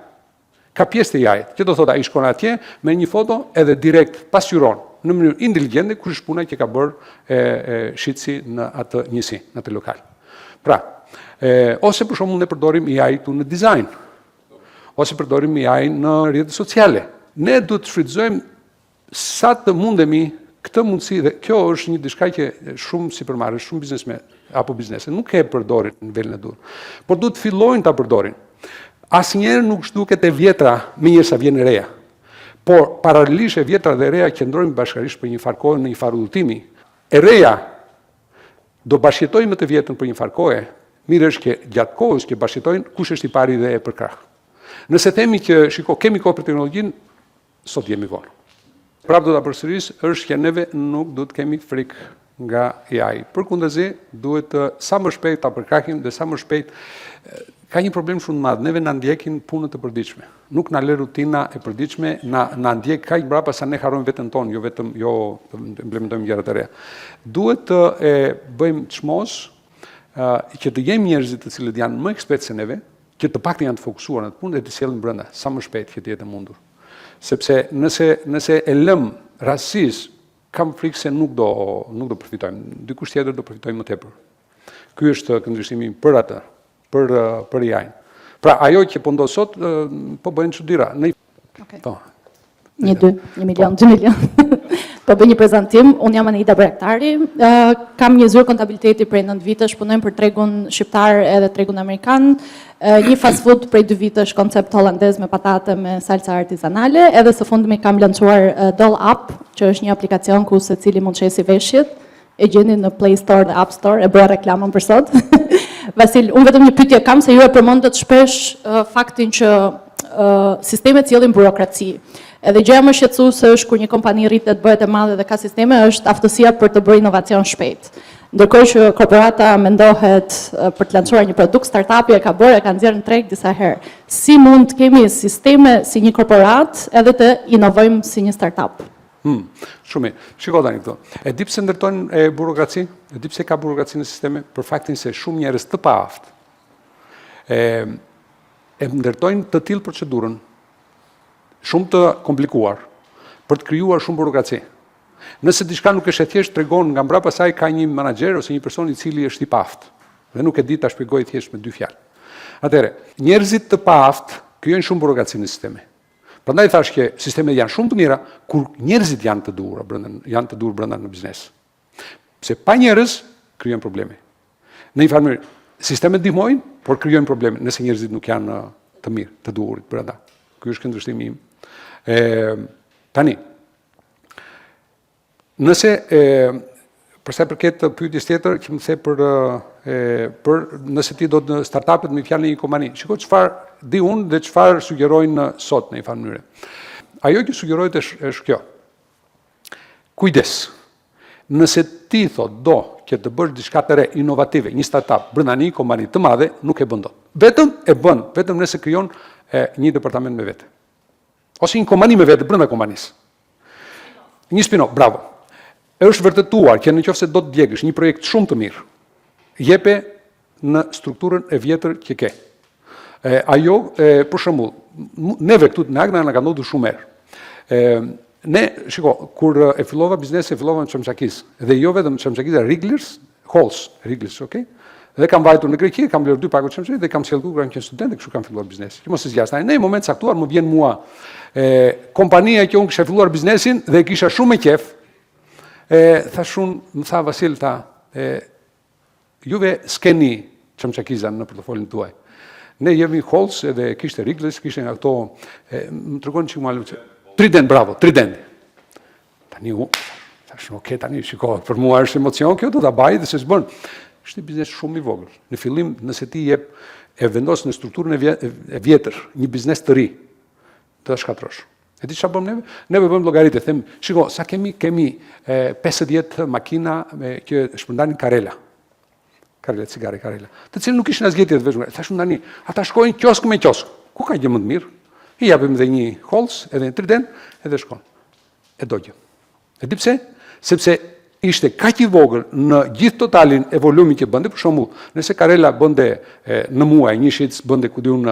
Ka pjesë të AI-t, që do thotë ai shkon atje me një foto edhe direkt pasqyron në mënyrë inteligjente kush është puna që ka bërë shitësi në atë njësi, në atë lokal. Pra, ose për shembull ne përdorim AI në dizajn, ose përdorim AI në rrjetet sociale. Ne duhet të shfrytëzojmë sa të mundemi këtë mundësi dhe kjo është një diçka që shumë sipërmarrë, shumë biznesmen apo biznese nuk e përdorin në nivelin e dur, por duhet të fillojnë ta përdorin. Asnjëherë nuk zhduket e vjetra më njëherë sa vjen e reja. Por paralelisht e vjetra dhe e reja qëndrojnë bashkërisht për një farë kohë në një farë udhëtimi. E reja do bashkëjetojnë me të vjetën për një farë kohë. Mirë është që gjatë kohës që bashkëjetojnë, kush është i pari dhe e përkrah. Nëse themi që kemi kohë për teknologjinë, sot jemi vonë. Prapë do ta përsëris është që neve nuk do të kemi frikë nga AI. Përkundazi, duhet sa më shpejt ta përkrahim dhe sa më shpejt ka një problem shumë të madh. Neve na ndjekin punët e përditshme. Nuk na lë rutina e përditshme, na ndjek kaq mbrapa sa ne harrojmë veten tonë, jo vetëm implementojmë gjëra të reja. Duhet të e bëjmë çmos që të jemi njerëzit të cilët janë më ekspertë se neve, që të paktën janë të fokusuar në të punë dhe të sjellin brenda sa më shpejt që të jetë e mundur. Sepse nëse e lëm rastësisht, kam frikë se nuk do përfitojmë. Dikush tjetër do përfitojmë më tepër. Ky është këndvështrimi për atë, për AI-n. Pra ajo që po ndodh sot po bëjnë çuditëra. Okay. 1 milion, 2 milion. Po bëj një prezantim, unë jam Anita Bregtari, kam një zyrë kontabiliteti prej 9 vitesh, punojmë për tregun shqiptar edhe tregun amerikan, një fast food prej 2 vitesh, koncept holandez me patate me salsa artizanale, edhe së fundmi kam lançuar Doll App, që është një aplikacion ku secili mund shesi veshjet, e gjeni në Play Store dhe App Store, e bëra reklamën për sot. Vasil, unë vetëm një pyetje kam se ju e përmendet shpesh faktin që sistemet sjellin burokraci. Edhe gjëja më shqetësuese është kur një kompani rritet, bëhet e madhe dhe ka sisteme, është aftësia për të bërë inovacion shpejt. Ndërkohë që korporata mendohet për të lançuar një produkt, startupi e ka bërë, e ka nxjerrë në treg disa herë. Si mund të kemi sisteme si një korporat edhe të inovojmë si një startup? Shumë mirë. Shiko tani këto. E di pse ndërtojnë burokraci? E di pse ka burokraci në sisteme? Për faktin se shumë njerëz të paaft e ndërtojnë të tillë procedurën shumë të komplikuar për të krijuar shumë burokraci. Nëse diçka nuk është e thjeshtë, tregon nga mbrapa saj ka një menaxher ose një person i cili është i paaft dhe nuk e di ta shpjegoj thjesht me 2 fjalë. Atëherë, njerëzit të paaft krijojnë shumë burokraci në sisteme. Prandaj thash që sistemet janë shumë të mira kur njerëzit janë të duhur brenda në biznes. Pse pa njerëz krijojnë probleme. Në një farë mënyrë, sistemet ndihmojnë, por krijojnë probleme nëse njerëzit nuk janë të mirë, të duhurit brenda. Ky është këndvështrimi im. Tani, nëse për sa i përket pyetjes tjetër që më the për nëse ti do të startupet me fjalën e një kompani. Shikoj çfarë di unë dhe çfarë sugjerojnë sot në një farë mënyrë. Ajo që sugjerohet është kjo. Kujdes. Nëse ti thot do që të bësh diçka të re, inovative, një startup brenda një kompani të madhe, nuk e bën dot. Vetëm nëse krijon një departament me vete. Ose një kompani me vete brenda kompanisë. Një spin-off, bravo. Është vërtetuar që nëse do të djegësh një projekt shumë të mirë, jepe në strukturën e vjetër që ke. Ajo, për shembull, neve këtu në Agna na ka ndodhur shumë herë. Ne, shiko, kur e fillova biznesi, e fillova në Çamçakis, dhe jo vetëm Çamçakis, Wrigley's, Halls, Wrigley's, okay? Dhe kam vajtur në Greqi, kam blerë 2 pagu Çamçakis dhe kam sjellur kur qenë student dhe kështu kam filluar biznesi. Që mos e zgjas tani. Në një moment caktuar më vjen mua kompania që unë kisha filluar biznesin dhe kisha shumë me qef. Thashun, më tha Vasil, juve s'keni Çamçakizan në portofolin tuaj. Ne jemi Halls edhe kishte Wrigley's, kishte nga këto, më tregon çik më Trident, bravo, Trident. Tani thash, okay, tani shiko, për mua është emocion kjo, do ta baj dhe se s'bën. Është një biznes shumë i vogël. Në fillim, nëse ti e vendos në strukturën e vjetër, një biznes të ri, të shkatrosh. E di çfarë bëm neve? Neve bëjmë llogaritë, them, shiko, sa kemi 50 makina që shpërndanin Karela. Karela cigare, Karela. Të cilën nuk kishin asgjë tjetër vetëm. Thashun tani, ata shkojnë kiosk me kiosk. Ku ka gjë më të mirë? I japim dhe një Halls, edhe një Trident, edhe shkon. E dogje. E di pse? Sepse ishte kaq i vogël në gjithë totalin e volumit që bënte, për shembull, nëse Karela bënte në muaj një shic bënte ku diun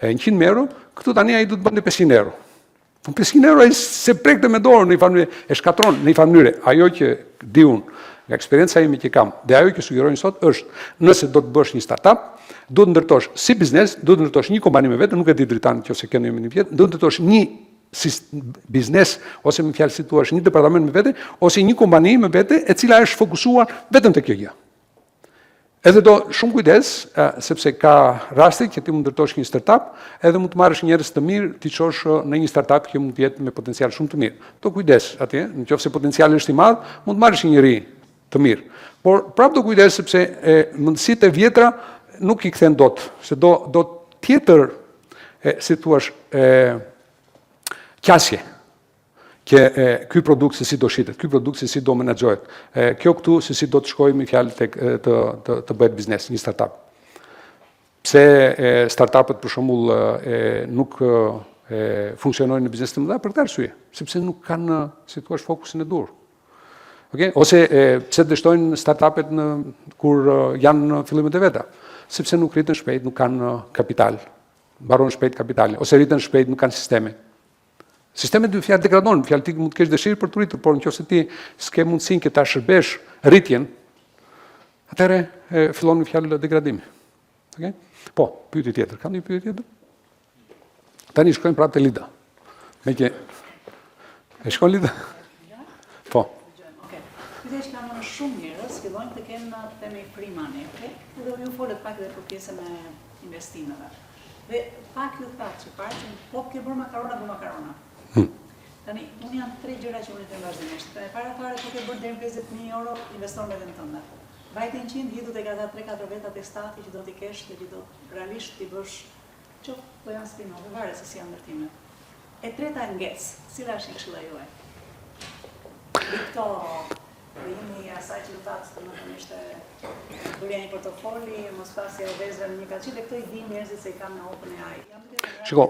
100 euro, këtu tani ai do të bënte 500 euro. 500 euro ai se prekte me dorë në një farë e shkatron në një farë mënyrë. Ajo që di unë nga eksperienca ime që kam, dhe ajo që sugjerojnë sot është, nëse do të bësh një startup, do të ndërtosh si biznes, do të ndërtosh një kompani me vete, nuk e di dritan nëse keni një vjet, do të ndërtosh një biznes ose me fjalë si thua një departament me vete ose një kompani me vete e cila është fokusuar vetëm te kjo gjë. Edhe do shumë kujdes, sepse ka raste që ti mund të ndërtosh një startup, edhe mund të marrësh njerëz të mirë, ti çosh në një startup që mund të jetë me potencial shumë të mirë. Do kujdes atje, nëse potenciali është i madh, mund të marrësh një njerëz të mirë. Por prapë do kujdes sepse mundësitë e vjetra nuk i kthen dot, se do tjetër si thua qasje që ky produkt se si do shitet, ky produkt se si do menaxhohet, kjo këtu se si do të shkojë me fjalë tek të bëhet biznes, një startup. Pse startupet për shembull nuk funksionojnë në biznes të mëdha për këtë arsye, sepse nuk kanë, si thua, fokusin e dur. Okay? Ose pse dështojnë startupet kur janë në fillimet e veta, sepse nuk rritën shpejt, nuk kanë kapital, mbaron shpejt kapitalin, ose rritën shpejt, nuk kanë sisteme. Sistemet dy fjalë degradojnë, fjalë ti mund të kesh dëshirë për të rritur, por nëse ti s'ke mundësinë që ta shërbesh rritjen, atëherë fillon një fjalë degradimi. Okay? Po, pyetje tjetër. Kam një pyetje tjetër? Tani shkojmë prapë te Lida. E shkon Lida? Po. Pyetja që kanë shumë njerëz fillojnë të kenë themi free money, okay? Edhe ju folet pak edhe për pjesën e investimeve. Dhe pak ju thatë që parë që po ke bërë makarona. Tani, unë janë 3 gjëra që unë të vazhdimisht. Para fare, po ke bërë deri 50.000 euro, investon në vetën tënde. Vajte 100, hidhu tek ata 3-4 veta tek stati që do t'i kesh dhe që do realisht t'i bësh që po janë spin-off, varet se si janë ndërtimet. E treta ngec, cila është këshilla juaj? Këto jemi asaj që do thatë më të ishte bërja një portofoli, mos pasja e vezve në një kaqit, dhe këto i di njerëzit se i kam në OpenAI. Shiko,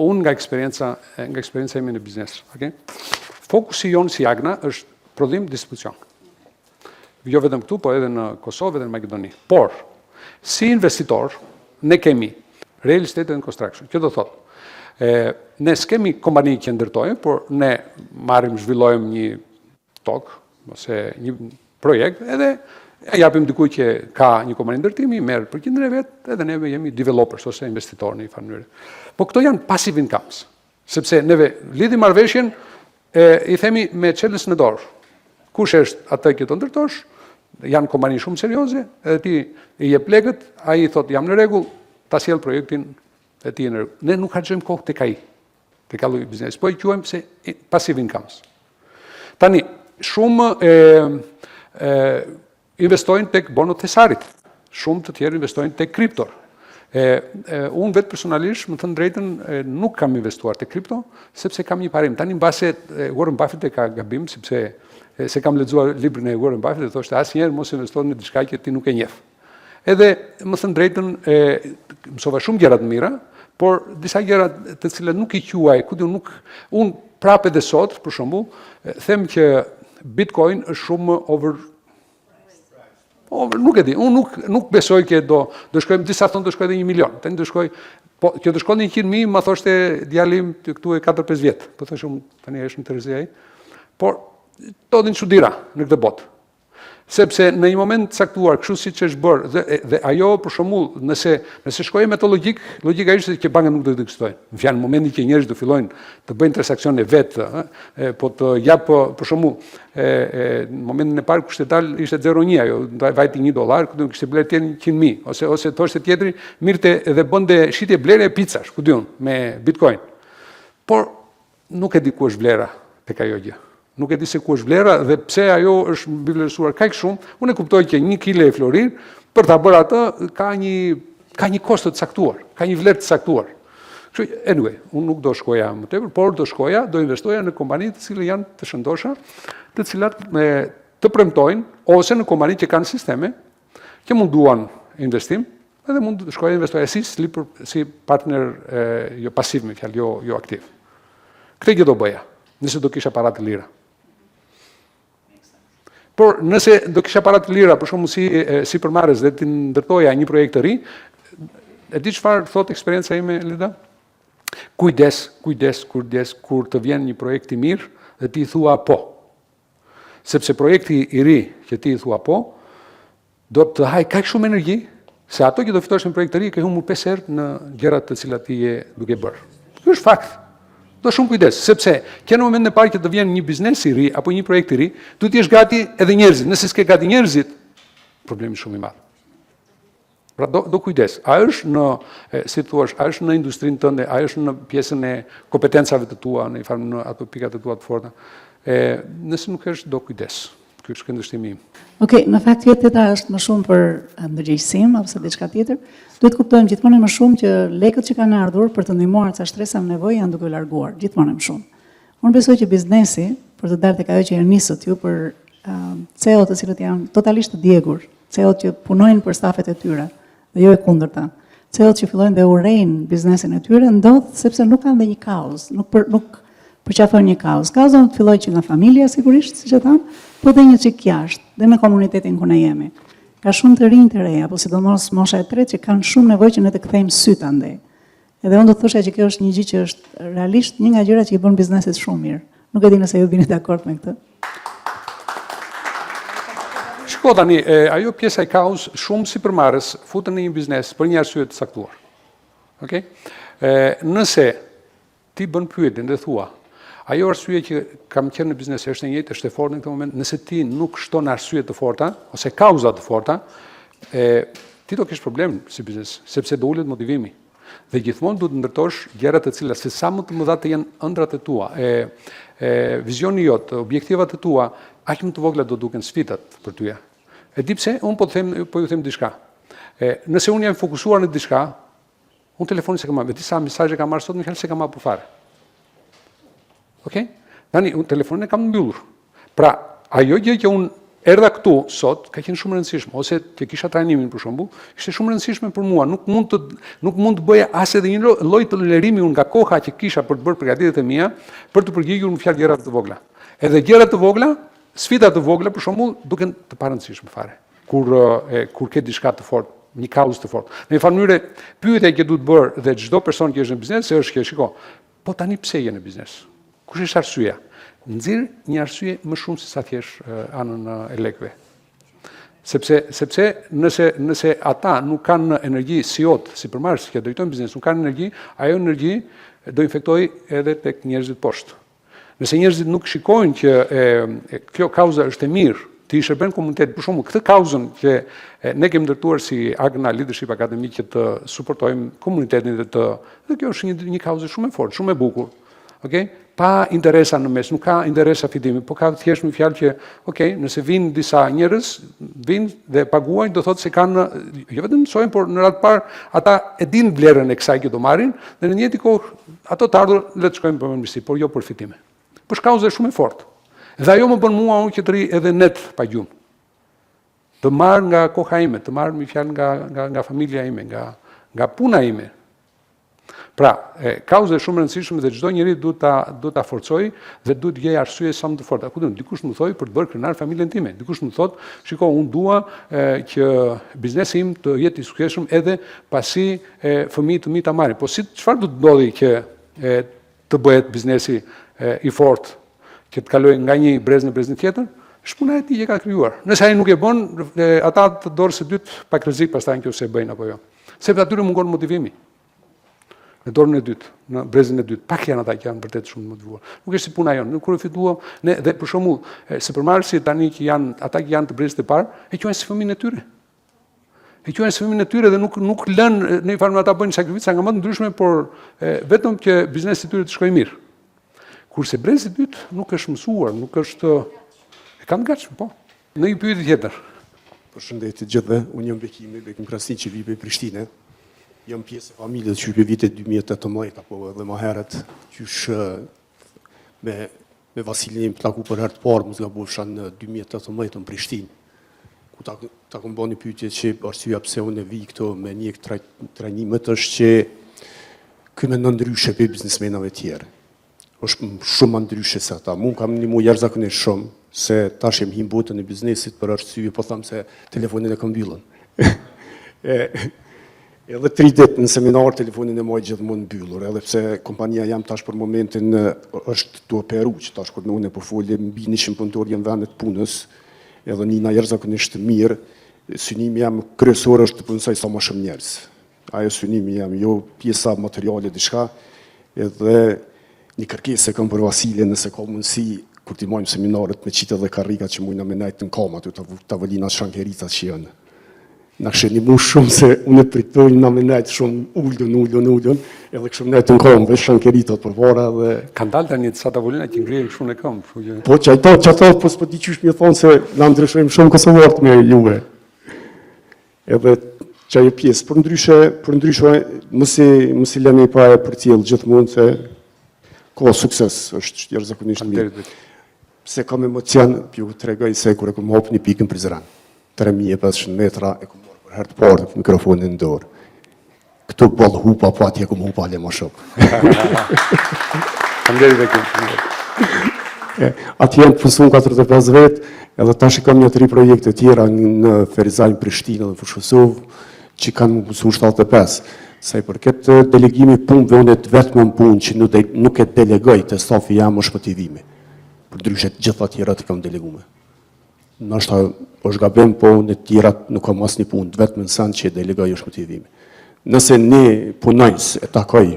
unë nga eksperienca ime në biznes, okay? Fokusi jonë si Agna është prodhim distribucion. Jo vetëm këtu, po edhe në Kosovë dhe në Maqedoni. Por, si investitor, ne kemi real estate and construction. Kjo do thotë, ne s'kemi kompani që ndërtojmë, por ne marrim, zhvillojmë një tokë, ose një projekt, edhe japim dikuj që ka një kompani ndërtimi, merr përqindjen e vet, edhe neve jemi developers ose investitor në një farë mënyrë. Po këto janë passive incomes, sepse neve lidhim marrëveshjen, i themi me çelës në dorë. Kush është atë që të ndërtosh? Janë kompani shumë serioze, edhe ti i jep lekët, ai thotë jam në rregull, ta sjell projektin e ti në rregull. Ne nuk harxojmë kohë tek ai, tek lloj biznesi, po i quajmë se passive incomes. Tani, shumë investojnë tek bonot thesarit, shumë të tjerë investojnë tek kripto. Unë vetë personalisht, më thënë drejtën, nuk kam investuar tek kripto, sepse kam një parim. Tani mbase Warren Buffett e ka gabim, sepse se kam lexuar librin e Warren Buffett dhe thoshte asnjëherë mos investoni në diçka që ti nuk e njeh. Edhe më thënë drejtën, mësova shumë gjëra të mira, por disa gjëra të cilat nuk i quaj, ku di unë prapë edhe sot, për shembull, them që Bitcoin është shumë nuk e di, unë nuk besoj që do shkojmë, disa thonë do shkojë edhe 1 milion, tani do shkoj, po që do shkon 100.000, ma thoshte djalim këtu e 4-5 vjet, po thosh unë tani është në Terezi ai, por ndodhin çuditëra në këtë botë. Sepse në një moment caktuar, kështu siç është bërë, dhe ajo për shembull, nëse shkojë me të logjika ishte që bankat nuk do të ekzistojnë. Në momentin që njerëzit do fillojnë të bëjnë transakcione vetë, po të jap për shembull, në momentin e parë kushte dal ishte 0.1, ajo vajti $1, ku do kishte bler tjetër 100.000, ose thoshte tjetri, mirte edhe bënte shitje blerje picash, ku diun, me Bitcoin. Por nuk e di ku është vlera tek ajo gjë. Nuk e di se ku është vlera dhe pse ajo është mbi vlerësuar kaq shumë. Unë e kuptoj që 1 kile e florin për ta bërë atë ka një kosto të caktuar, ka një vlerë të caktuar. Kështu anyway, unë nuk do shkoja më tepër, por do investoja në kompani të cilat janë të shëndosha, të cilat të premtojnë ose në kompani që kanë sisteme që munduan investim, edhe mund të shkoja investoja si partner jo pasiv me fjalë, jo aktiv. Këtë gjë do bëja, nëse do kisha para të lira. Por nëse do kisha para të lira, për shembull si përmarrës dhe të ndërtoja një projekt të ri, e di çfarë thot eksperienca ime, Lida? Kujdes kur të vjen një projekt i mirë dhe ti thua po. Sepse projekti i ri që ti thua po, do të haj kaq shumë energji, se ato që do fitosh në projekt të ri ke humbur 5 herë në gjërat të cilat ti je duke bërë. Ky është fakt. Do shumë kujdes, sepse që në momentin e parë që të vjen një biznes i ri apo një projekt i ri, duhet të jesh gati edhe njerëzit. Nëse s'ke gati njerëzit, problemi shumë i madh. Pra do kujdes. A është në, si thua, a është në industrinë tënde, a është në pjesën e kompetencave të tua, në në ato pikat e tua të forta. Nëse nuk është, do kujdes. Ky është këndvështrimi im. Okej, në fakt kjo tjetra është më shumë për ndërgjegjësim apo diçka tjetër. Duhet kuptojmë gjithmonë më shumë që lekët që kanë ardhur për të ndihmuar ca shtresa në nevojë janë duke larguar, gjithmonë më shumë. Unë besoj që biznesi, për të dalë tek ajo që nisët ju për CEO të cilët janë totalisht të djegur, CEO që punojnë për stafet e tyre, dhe jo e kundërta. CEO-t që fillojnë dhe urejnë biznesin e tyre, ndodh sepse nuk kanë dhe një kauz, nuk përqafojnë një kauz. Kauza të filloj që nga familja, sigurisht, si që thamë, po dhe një çik jashtë, dhe në komunitetin ku ne jemi. Ka shumë të rinj të reja, po sidomos mosha e tretë që kanë shumë nevojë që ne të kthejmë syt andej. Edhe unë do të thosha që kjo është një gjë që është realisht një nga gjërat që i bën bizneset shumë mirë. Nuk e di nëse ju vini dakord me këtë. Shko tani, ajo pjesa e kaos shumë sipërmarrës futen në një biznes për një arsye të caktuar. Okej? Nëse ti bën pyetjen dhe thua, ajo arsye që kam qenë në biznes është e njëjtë, është e fortë në këtë moment, nëse ti nuk shton arsye të forta ose kauza të forta, ti do kesh problem si biznes, sepse do ulet motivimi. Dhe gjithmonë duhet të ndërtosh gjëra të cilat se sa më të mëdha të jenë ëndrat e tua, vizioni jot, objektivat e tua, aq më të vogla do duken sfidat për ty. E di pse, unë po ju them diçka. Nëse unë jam fokusuar në diçka, unë telefonin se kam marrë, disa mesazhe kam marrë sot, më se kam marrë për fare. Okej? Tani unë telefonin e kam mbyllur. Pra, ajo gjë që unë erdha këtu sot ka qenë shumë e rëndësishme, ose që kisha trajnimin për shembull, ishte shumë e rëndësishme për mua, nuk mund të bëja as edhe një lloj tolerimi unë nga koha që kisha për të bërë përgatitjet e mia, për të përgjigjur në fjalë gjëra të vogla. Edhe gjëra të vogla, sfida të vogla për shembull, duken të parëndësishme fare. Kur ke diçka të fortë, një kauzë të fortë. Në një farë mënyrë, pyetja që duhet bërë dhe çdo person që është në biznes është që shiko, po tani pse je në biznes? Kush është arsyeja? Nxirr një arsye më shumë se sa thjesht anën e lekëve. Sepse nëse ata nuk kanë energji CEO-t, sipërmarrës që drejtojnë biznes, nuk kanë energji, ajo energji do infektojë edhe tek njerëzit poshtë. Nëse njerëzit nuk shikojnë që kjo kauza është e mirë, ti i shërben komunitet, për shembull, këtë kauzën që ne kemi ndërtuar si Agna Leadership Academy që të suportojmë komunitetin dhe kjo është një kauzë shumë e fortë, shumë e bukur. Okay? Pa interesa në mes, nuk ka interesa fitimi, po ka thjesht një fjalë që, nëse vinë disa njerëz, vinë dhe paguajnë, do thotë se kanë, jo vetëm mësojnë, por në radhë parë, ata e dinë vlerën e kësaj që do marrin, dhe në njëjtë kohë, ato të ardhur le të shkojnë për mirësi, por jo për fitime. Por shkauzë është shumë e fortë. Dhe ajo më bën mua unë që të ri edhe net pa gjumë. Të marr nga koha ime, të marr një fjalë nga familja ime, nga puna ime. Pra, kauza është shumë e rëndësishme dhe çdo njeri duhet ta forcojë dhe duhet gjej arsye sa më të forta. Ku diun, dikush më thoi për të bërë krenar familjen time. Dikush më thot, shiko, unë dua që biznesi im të jetë i suksesshëm edhe pasi fëmijët të mi ta marrin. Po çfarë do të ndodhi që të bëhet biznesi i fortë, që të kalojë nga një brez në brezin tjetër? Është puna e tij që ka krijuar. Nëse ai nuk e bën, ata të dorës së dytë pak rrezik pastaj nëse e bëjnë apo jo. Sepse atyre mungon motivimi. Në dorën e dytë, në brezin e dytë, pak janë ata që janë vërtet shumë motivuar. Nuk është si puna jonë. Kur e fituam, ne dhe për shembull, sipërmarrësit tani që janë ata që janë të brezit e parë, e quajnë si fëmijën e tyre. E quajnë si fëmijën e tyre dhe nuk lënë në një farë ata bëjnë sakrifica nga më të ndryshme, por vetëm që biznesi i tyre të shkojë mirë. Kurse brezi i dytë nuk është mësuar, nuk është e kanë gatshëm, po. Në një pyetje tjetër. Përshëndetje gjithëve, unë jam Bekim Krasni që vi prej Prishtinës. Jam pjesë e familjes që për vitet 2018 apo edhe më herët qysh me Vasilin plaku për herë të parë mos gabosha në 2018 në Prishtinë. Ku ta kam bënë një pyetje që arsyeja pse unë vi këtu me një trajnimet është që ky mendon ndryshe për biznesmenave të tjerë. Është shumë ndryshe se ata. Mund kam ndihmuar jashtëzakonisht shumë se tash jam him botën e biznesit për arsye po them se telefonin e kam mbyllur. Edhe 3 ditë në seminar telefonin e moj gjithmonë mbyllur, edhe pse kompania jam tash për momentin është të operu, që tash kur unë po folje mbi 100 punëtor janë vendet punës, edhe nina jashtëzakonisht mirë, synimi jam kryesor është të punësoj sa më shumë njerëz. Ajo synimi jam, jo pjesa materiale diçka, edhe një kërkesë kam për Vasilin nëse ka mundësi kur ti mojmë seminarët me qitë dhe karrikat që mujna me najtë në kama, të tavolina shankericat që janë. Në kështë një mu shumë se unë pritojnë në me najtë shumë ullën, edhe kështë najtë në kamë, dhe shankeritat për vara dhe... Kanë dalë të një të sa tavolina që ngrejnë shumë në kamë. Po që ata, po s'po t'i qysh mi thonë se na ndryshojmë shumë kosovartë me juve. Edhe që ajo pjesë, për ndryshe, mësi lemi pa e për tjelë gjithmonë se ka sukses, është jashtëzakonisht mirë. Pse kam emocion, ju tregoj se kur e kam hap një pikën Prizren. 3500 metra e kam marrë për herë të parë mikrofonin në dorë. këtu boll hupa, po atje kom hupa le më shumë. Faleminderit Bekim. Atje janë përsun 45 vetë, edhe tash kam një 3 projekte tjera në Ferizajnë, Prishtinë dhe Fushkësov, që kanë më mësu 75. Sa i përket delegimi punëve, unë të vetëm në punë që nuk e delegoj të stafi jam është motivimi. Për dryshet gjitha tjera të kam delegume. Nështë është gabim, po në tjera nuk kam asë një punë, të vetëm në sen që e delegoj është motivimi. Nëse ne punojnës e takoj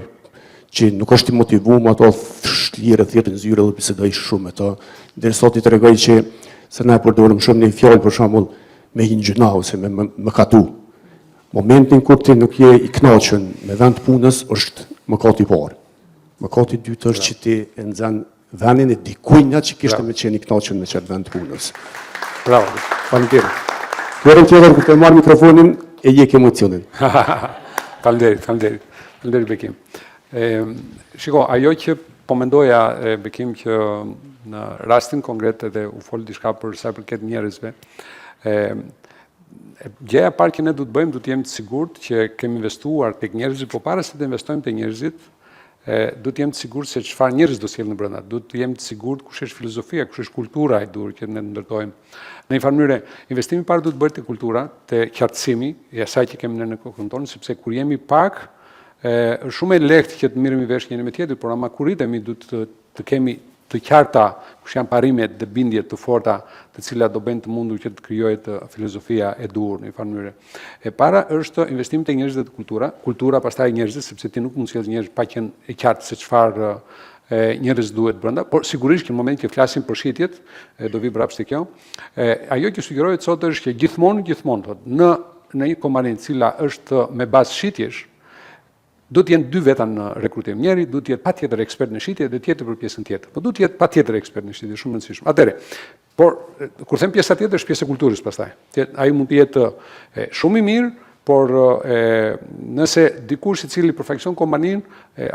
që nuk është i motivuar, ato shlire thirë në zyre dhe bisedoj shumë e to. Dhe sot i të regoj që se ne përdorim shumë një fjallë për shembull me hinë gjuna ose me katu. Momentin kur ti nuk je i kënaqur me vend punës është mëkati i parë. Mëkati i dytë është që ti e nxan vendin e dikujt që kishte me qenë i kënaqur me çet vend punës. Bravo. Faleminderit. Kërën tjetër kur të marr mikrofonin e jek emocionin. Faleminderit Bekim. Shiko, ajo që po mendoja Bekim që në rastin konkret edhe u fol diçka për sa i përket njerëzve. Gjëja e parë që ne du të bëjmë, du të jemi të sigurt që kemi investuar tek njerëzit, po para se të investojmë tek njerëzit, du të jemi të sigurt se çfarë njerëz do sjellin në brenda. Du të jemi të sigurt kush është filozofia, kush është kultura e dur që ne ndërtojmë. Në një farë mënyrë, investimi i parë du të bëhet te kultura, te qartësimi i asaj që kemi në kokën tonë, sepse kur jemi pak, është shumë e lehtë që të mirëmi vesh njëri me tjetrin, por ama kur rritemi du të kemi të qarta kush janë parimet dhe bindjet të forta të cilat do bëjnë të mundur që të krijohet filozofia e dur në një farë mënyrë. E para është investimi te njerëzit dhe kultura, kultura pastaj njerëzit, sepse ti nuk mund të sjellësh njerëz pa qenë e qartë se çfarë njerëz duhet brenda, por sigurisht që në moment që flasim për shitjet, do vi brapsht te kjo. Ajo që sugjerohet sot është që gjithmonë në një kompani e cila është me bazë shitjesh, do të jenë dy veta në rekrutim. Njëri do të jetë patjetër ekspert në shitje dhe tjetër për pjesën tjetër. Po do të jetë patjetër ekspert në shitje, shumë e rëndësishme. Atëherë, por kur them pjesa tjetër është pjesë e kulturës pastaj. Ai mund të jetë shumë i mirë, por nëse dikush i cili përfaqëson kompaninë,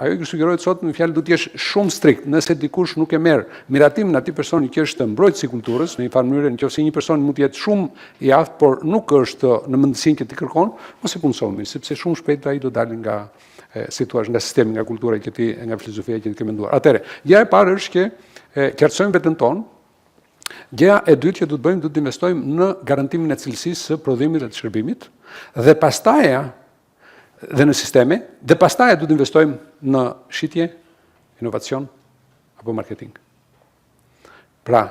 ajo që sugjerohet sot në fjalë do të jesh shumë strikt. Nëse dikush nuk e merr miratimin atij personi që është mbrojtësi i kulturës, në një farë mënyrë, nëse një person mund të jetë shumë i aftë, por nuk është në mendësinë që ti kërkon, mos e punson mirë, sepse shumë shpejt ai do dalë nga nga sistemi, nga kultura që ti, nga filozofia që ti ke menduar. Atëherë, gjëja e parë është që qartësojmë veten tonë. Gjëja e dytë që do të bëjmë, do të investojmë në garantimin e cilësisë së prodhimit dhe të shërbimit, dhe pastaj dhe në sisteme, dhe pastaj do të investojmë në shitje, inovacion apo marketing. Pra,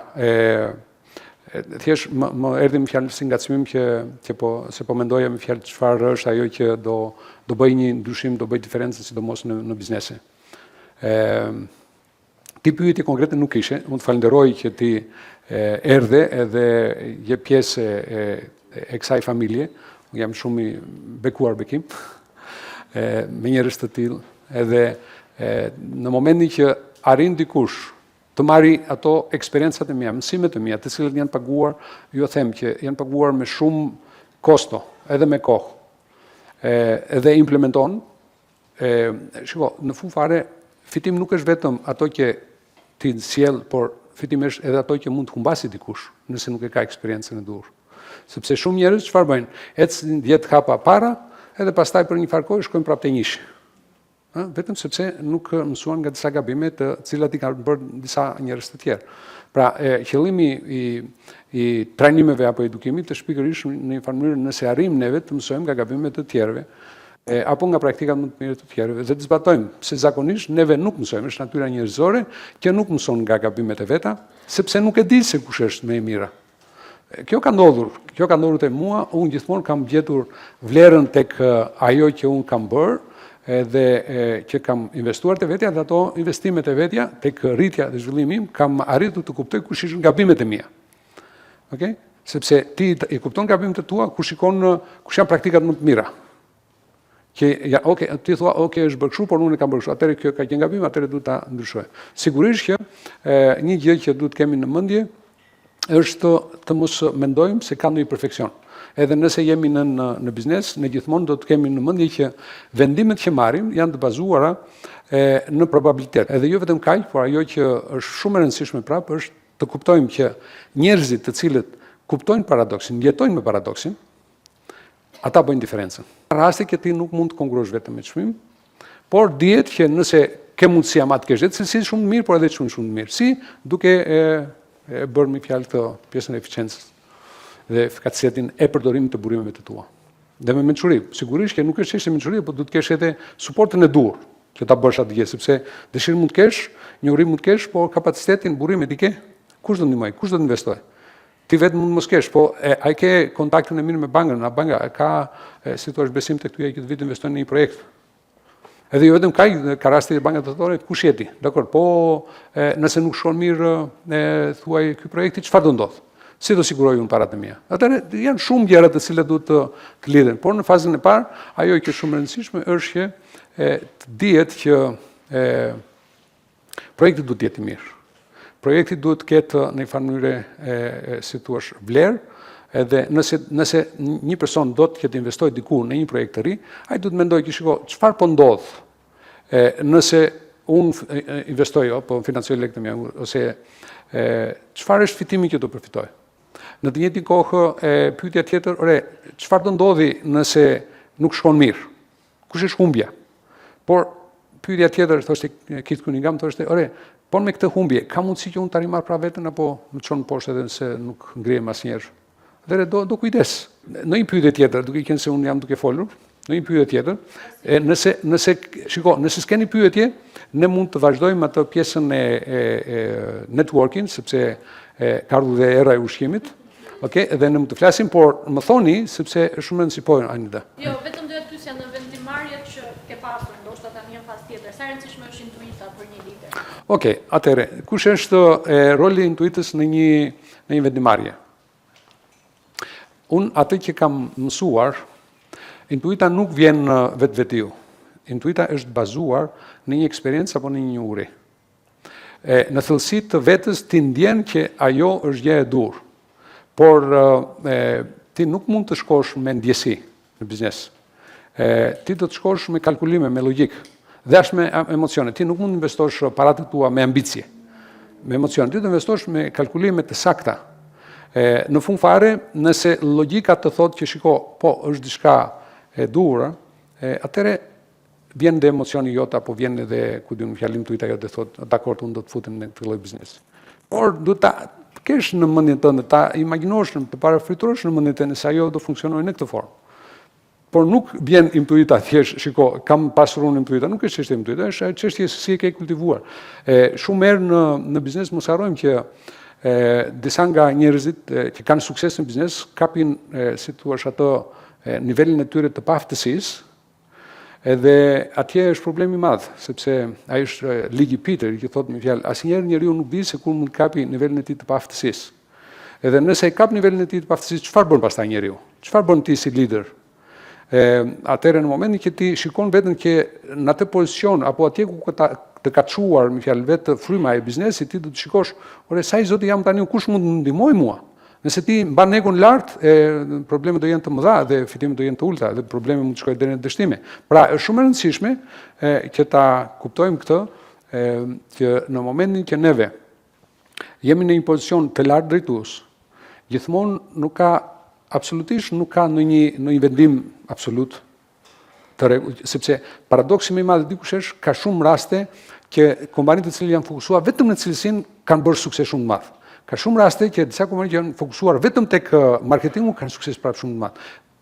thjesht më erdhi në fjalë si ngacmim se po mendoja me fjalë çfarë është ajo që do bëj një ndryshim, do bëj diferencë sidomos në biznese. Ti pyetje konkrete nuk ishe, unë të falenderoj që ti erdhe edhe je pjesë e kësaj familje. Unë jam shumë i bekuar Bekim me njerëz të tillë, edhe në momentin që arrin dikush të marri ato eksperiencat e mia, mësimet e mia, të cilat janë paguar, ju them që janë paguar me shumë kosto, edhe me kohë, edhe implementon. Shiko, në fund fare, fitim nuk është vetëm ato që ti sjell, por fitim është edhe ato që mund të humbasi dikush, nëse nuk e ka eksperiencën e dur. Sepse shumë njerëz çfarë bëjnë? Ecën 10 hapa para, edhe pastaj për një farë kohë shkojnë prapë te njëshi. Vetëm sepse nuk mësuan nga disa gabime të cilat i kanë bërë disa njerëz të tjerë. Pra, qëllimi i trajnimeve apo edukimit është pikërisht në një farë mënyrë nëse arrim neve të mësojmë nga gabimet të tjerëve, apo nga praktikat më të mira të tjerëve, dhe të zbatojmë, se zakonisht neve nuk mësojmë, është natyra njerëzore që nuk mëson nga gabimet e veta, sepse nuk e di se kush është më e mira. Kjo ka ndodhur te mua, unë gjithmonë kam gjetur vlerën tek ajo që unë kam bërë, edhe që kam investuar te vetja, dhe ato investimet e vetja, tek rritja dhe zhvillimi im, kam arritur të kuptoj kush ishin gabimet e mia. Okay? Sepse ti i kupton gabimet e tua, kush janë praktikat më të mira. Ti thua, është bërë kështu, por unë e kam bërë kështu. Atëherë kjo ka qenë gabim, atëherë duhet ta ndryshoj. Sigurisht që një gjë që duhet kemi në mendje është të mos mendojmë se ka ndonjë perfeksion. Edhe nëse jemi në biznes, ne gjithmonë do të kemi në mendje që vendimet që marrim janë të bazuara në probabilitet. Edhe jo vetëm kaq, por ajo që është shumë e rëndësishme prapë është të kuptojmë që njerëzit të cilët kuptojnë paradoksin, jetojnë me paradoksin, ata bëjnë diferencën. Në rasti që ti nuk mund të konkurosh vetëm me çmim, por dihet që nëse ke mundësi ama të kesh edhe cilësi shumë të mirë, por edhe shumë të mirë. Si duke e bërë me fjalë këtë pjesën e eficiencës dhe efikacitetin e përdorimit të burimeve të tua. Dhe me mençuri, sigurisht që nuk është çështje mençurie, por duhet të kesh edhe suportin e duhur që ta bësh atë gjë, sepse dëshirë mund të kesh, njohuri mund të kesh, por kapacitetin burimit i ke. Kush do të ndihmoj? Kush do të investoj? Ti vetë mund mos kesh, po ai ke kontaktin e mirë me bankën, banka ka si thua besim tek ty ai këtë vit investon në një projekt. Edhe jo vetëm ka rasti e bankat dotore, kush jeti, dakor, po nëse nuk shkon mirë thuaj ky projekti, çfarë do ndodh? Si do siguroj unë paratë mia? Atëherë janë shumë gjëra të cilat duhet të lidhen, por në fazën e parë ajo që është shumë e rëndësishme është që të dihet që projekti duhet të jetë i mirë. Projekti duhet të ketë në një farë mënyrë si thua vlerë, edhe nëse një person do të ketë investojë diku në një projekt të ri, ai duhet të mendojë që shiko, çfarë po ndodh nëse unë investoj apo financoj lekët e mia ose çfarë është fitimi që do përfitoj. Në të njëjtin kohë pyetja tjetër, çfarë do ndodhi nëse nuk shkon mirë? Kush është humbja? Por pyetja tjetër thoshte Keith Cunningham thoshte, por me këtë humbje, ka mundësi që unë të arrimar pra vetën apo më çon poshtë edhe nëse nuk ngrihem asnjëherë? Dhe do kujdes. Në një pyetje tjetër, duke qenë se unë jam duke folur, në një pyetje tjetër, nëse s'keni pyetje, ne mund të vazhdojmë atë pjesën e networking, sepse ka ardhur dhe era e ushqimit. Okej, edhe ne mund të flasim, por më thoni sepse është shumë rëndësishme po Anida. Jo, vetëm doja të pyesja në vendimarrjet që ke pasur, ndoshta tani në fazë tjetër, sa e rëndësishme është intuita për një lider? Okej, atëherë, kush është roli i intuitës në një vendimarrje? Unë atë që kam mësuar, intuita nuk vjen vetvetiu. Intuita është bazuar në një eksperiencë apo në një njohuri. Në thellësi të vetës ti ndjen që ajo është gjë e dur. Por ti nuk mund të shkosh me ndjesi në biznes. Ti do të shkosh me kalkulime, me logjik, dhe as me emocione. Ti nuk mund të investosh paratë tua me ambicie, me emocione. Ti do të investosh me kalkulime të sakta. Në fund fare, nëse logjika të thotë që shiko, po është diçka e durë, atëre vjen dhe emocioni jot apo vjen edhe ku diun fjalim tuaj ajo të thotë, dakor, unë do të futem në këtë lloj biznesi. Por duhet ta kesh në mendjen tënde, ta imagjinosh, të parafryturosh në mendjen tënde se ajo do funksionojë në këtë formë. Por nuk vjen intuita thjesht, shiko, kam pasur unë intuita, nuk është çështje intuita, është çështje se si e ke kultivuar. Shumë herë në biznes mos harrojmë që disa nga njerëzit që kanë sukses në biznes kapin, si thua, ato nivelin e tyre të paaftësisë. Edhe atje është problemi i madh, sepse ai është ligji Peter, që thotë me fjalë, asnjëherë njeriu nuk di se kur mund të kapi nivelin e tij të paaftësisë. Edhe nëse e kap nivelin e tij të paaftësisë, çfarë bën pastaj njeriu? Çfarë bën ti si lider? Atëherë në momentin që ti shikon veten që në atë pozicion apo atje ku të ka çuar me fjalë vetë fryma e biznesit, ti do të shikosh, sa i zoti jam tani, kush mund të më ndihmojë mua? Nëse ti mban egon lart, problemet do jenë të mëdha dhe fitimet do jenë të ulta dhe problemi mund të shkojë deri në dështime. Pra është shumë e rëndësishme që ta kuptojmë këtë, që në momentin që neve jemi në një pozicion të lartë drejtues, gjithmonë absolutisht nuk ka në një vendim absolut të rregullt, sepse paradoksi më i madh dikush është ka shumë raste që kompanitë të cilat janë fokusuar vetëm në cilësinë kanë bërë sukses shumë të madh. Ka shumë raste që disa kompani që janë fokusuar vetëm tek marketingu kanë sukses prapë shumë të madh.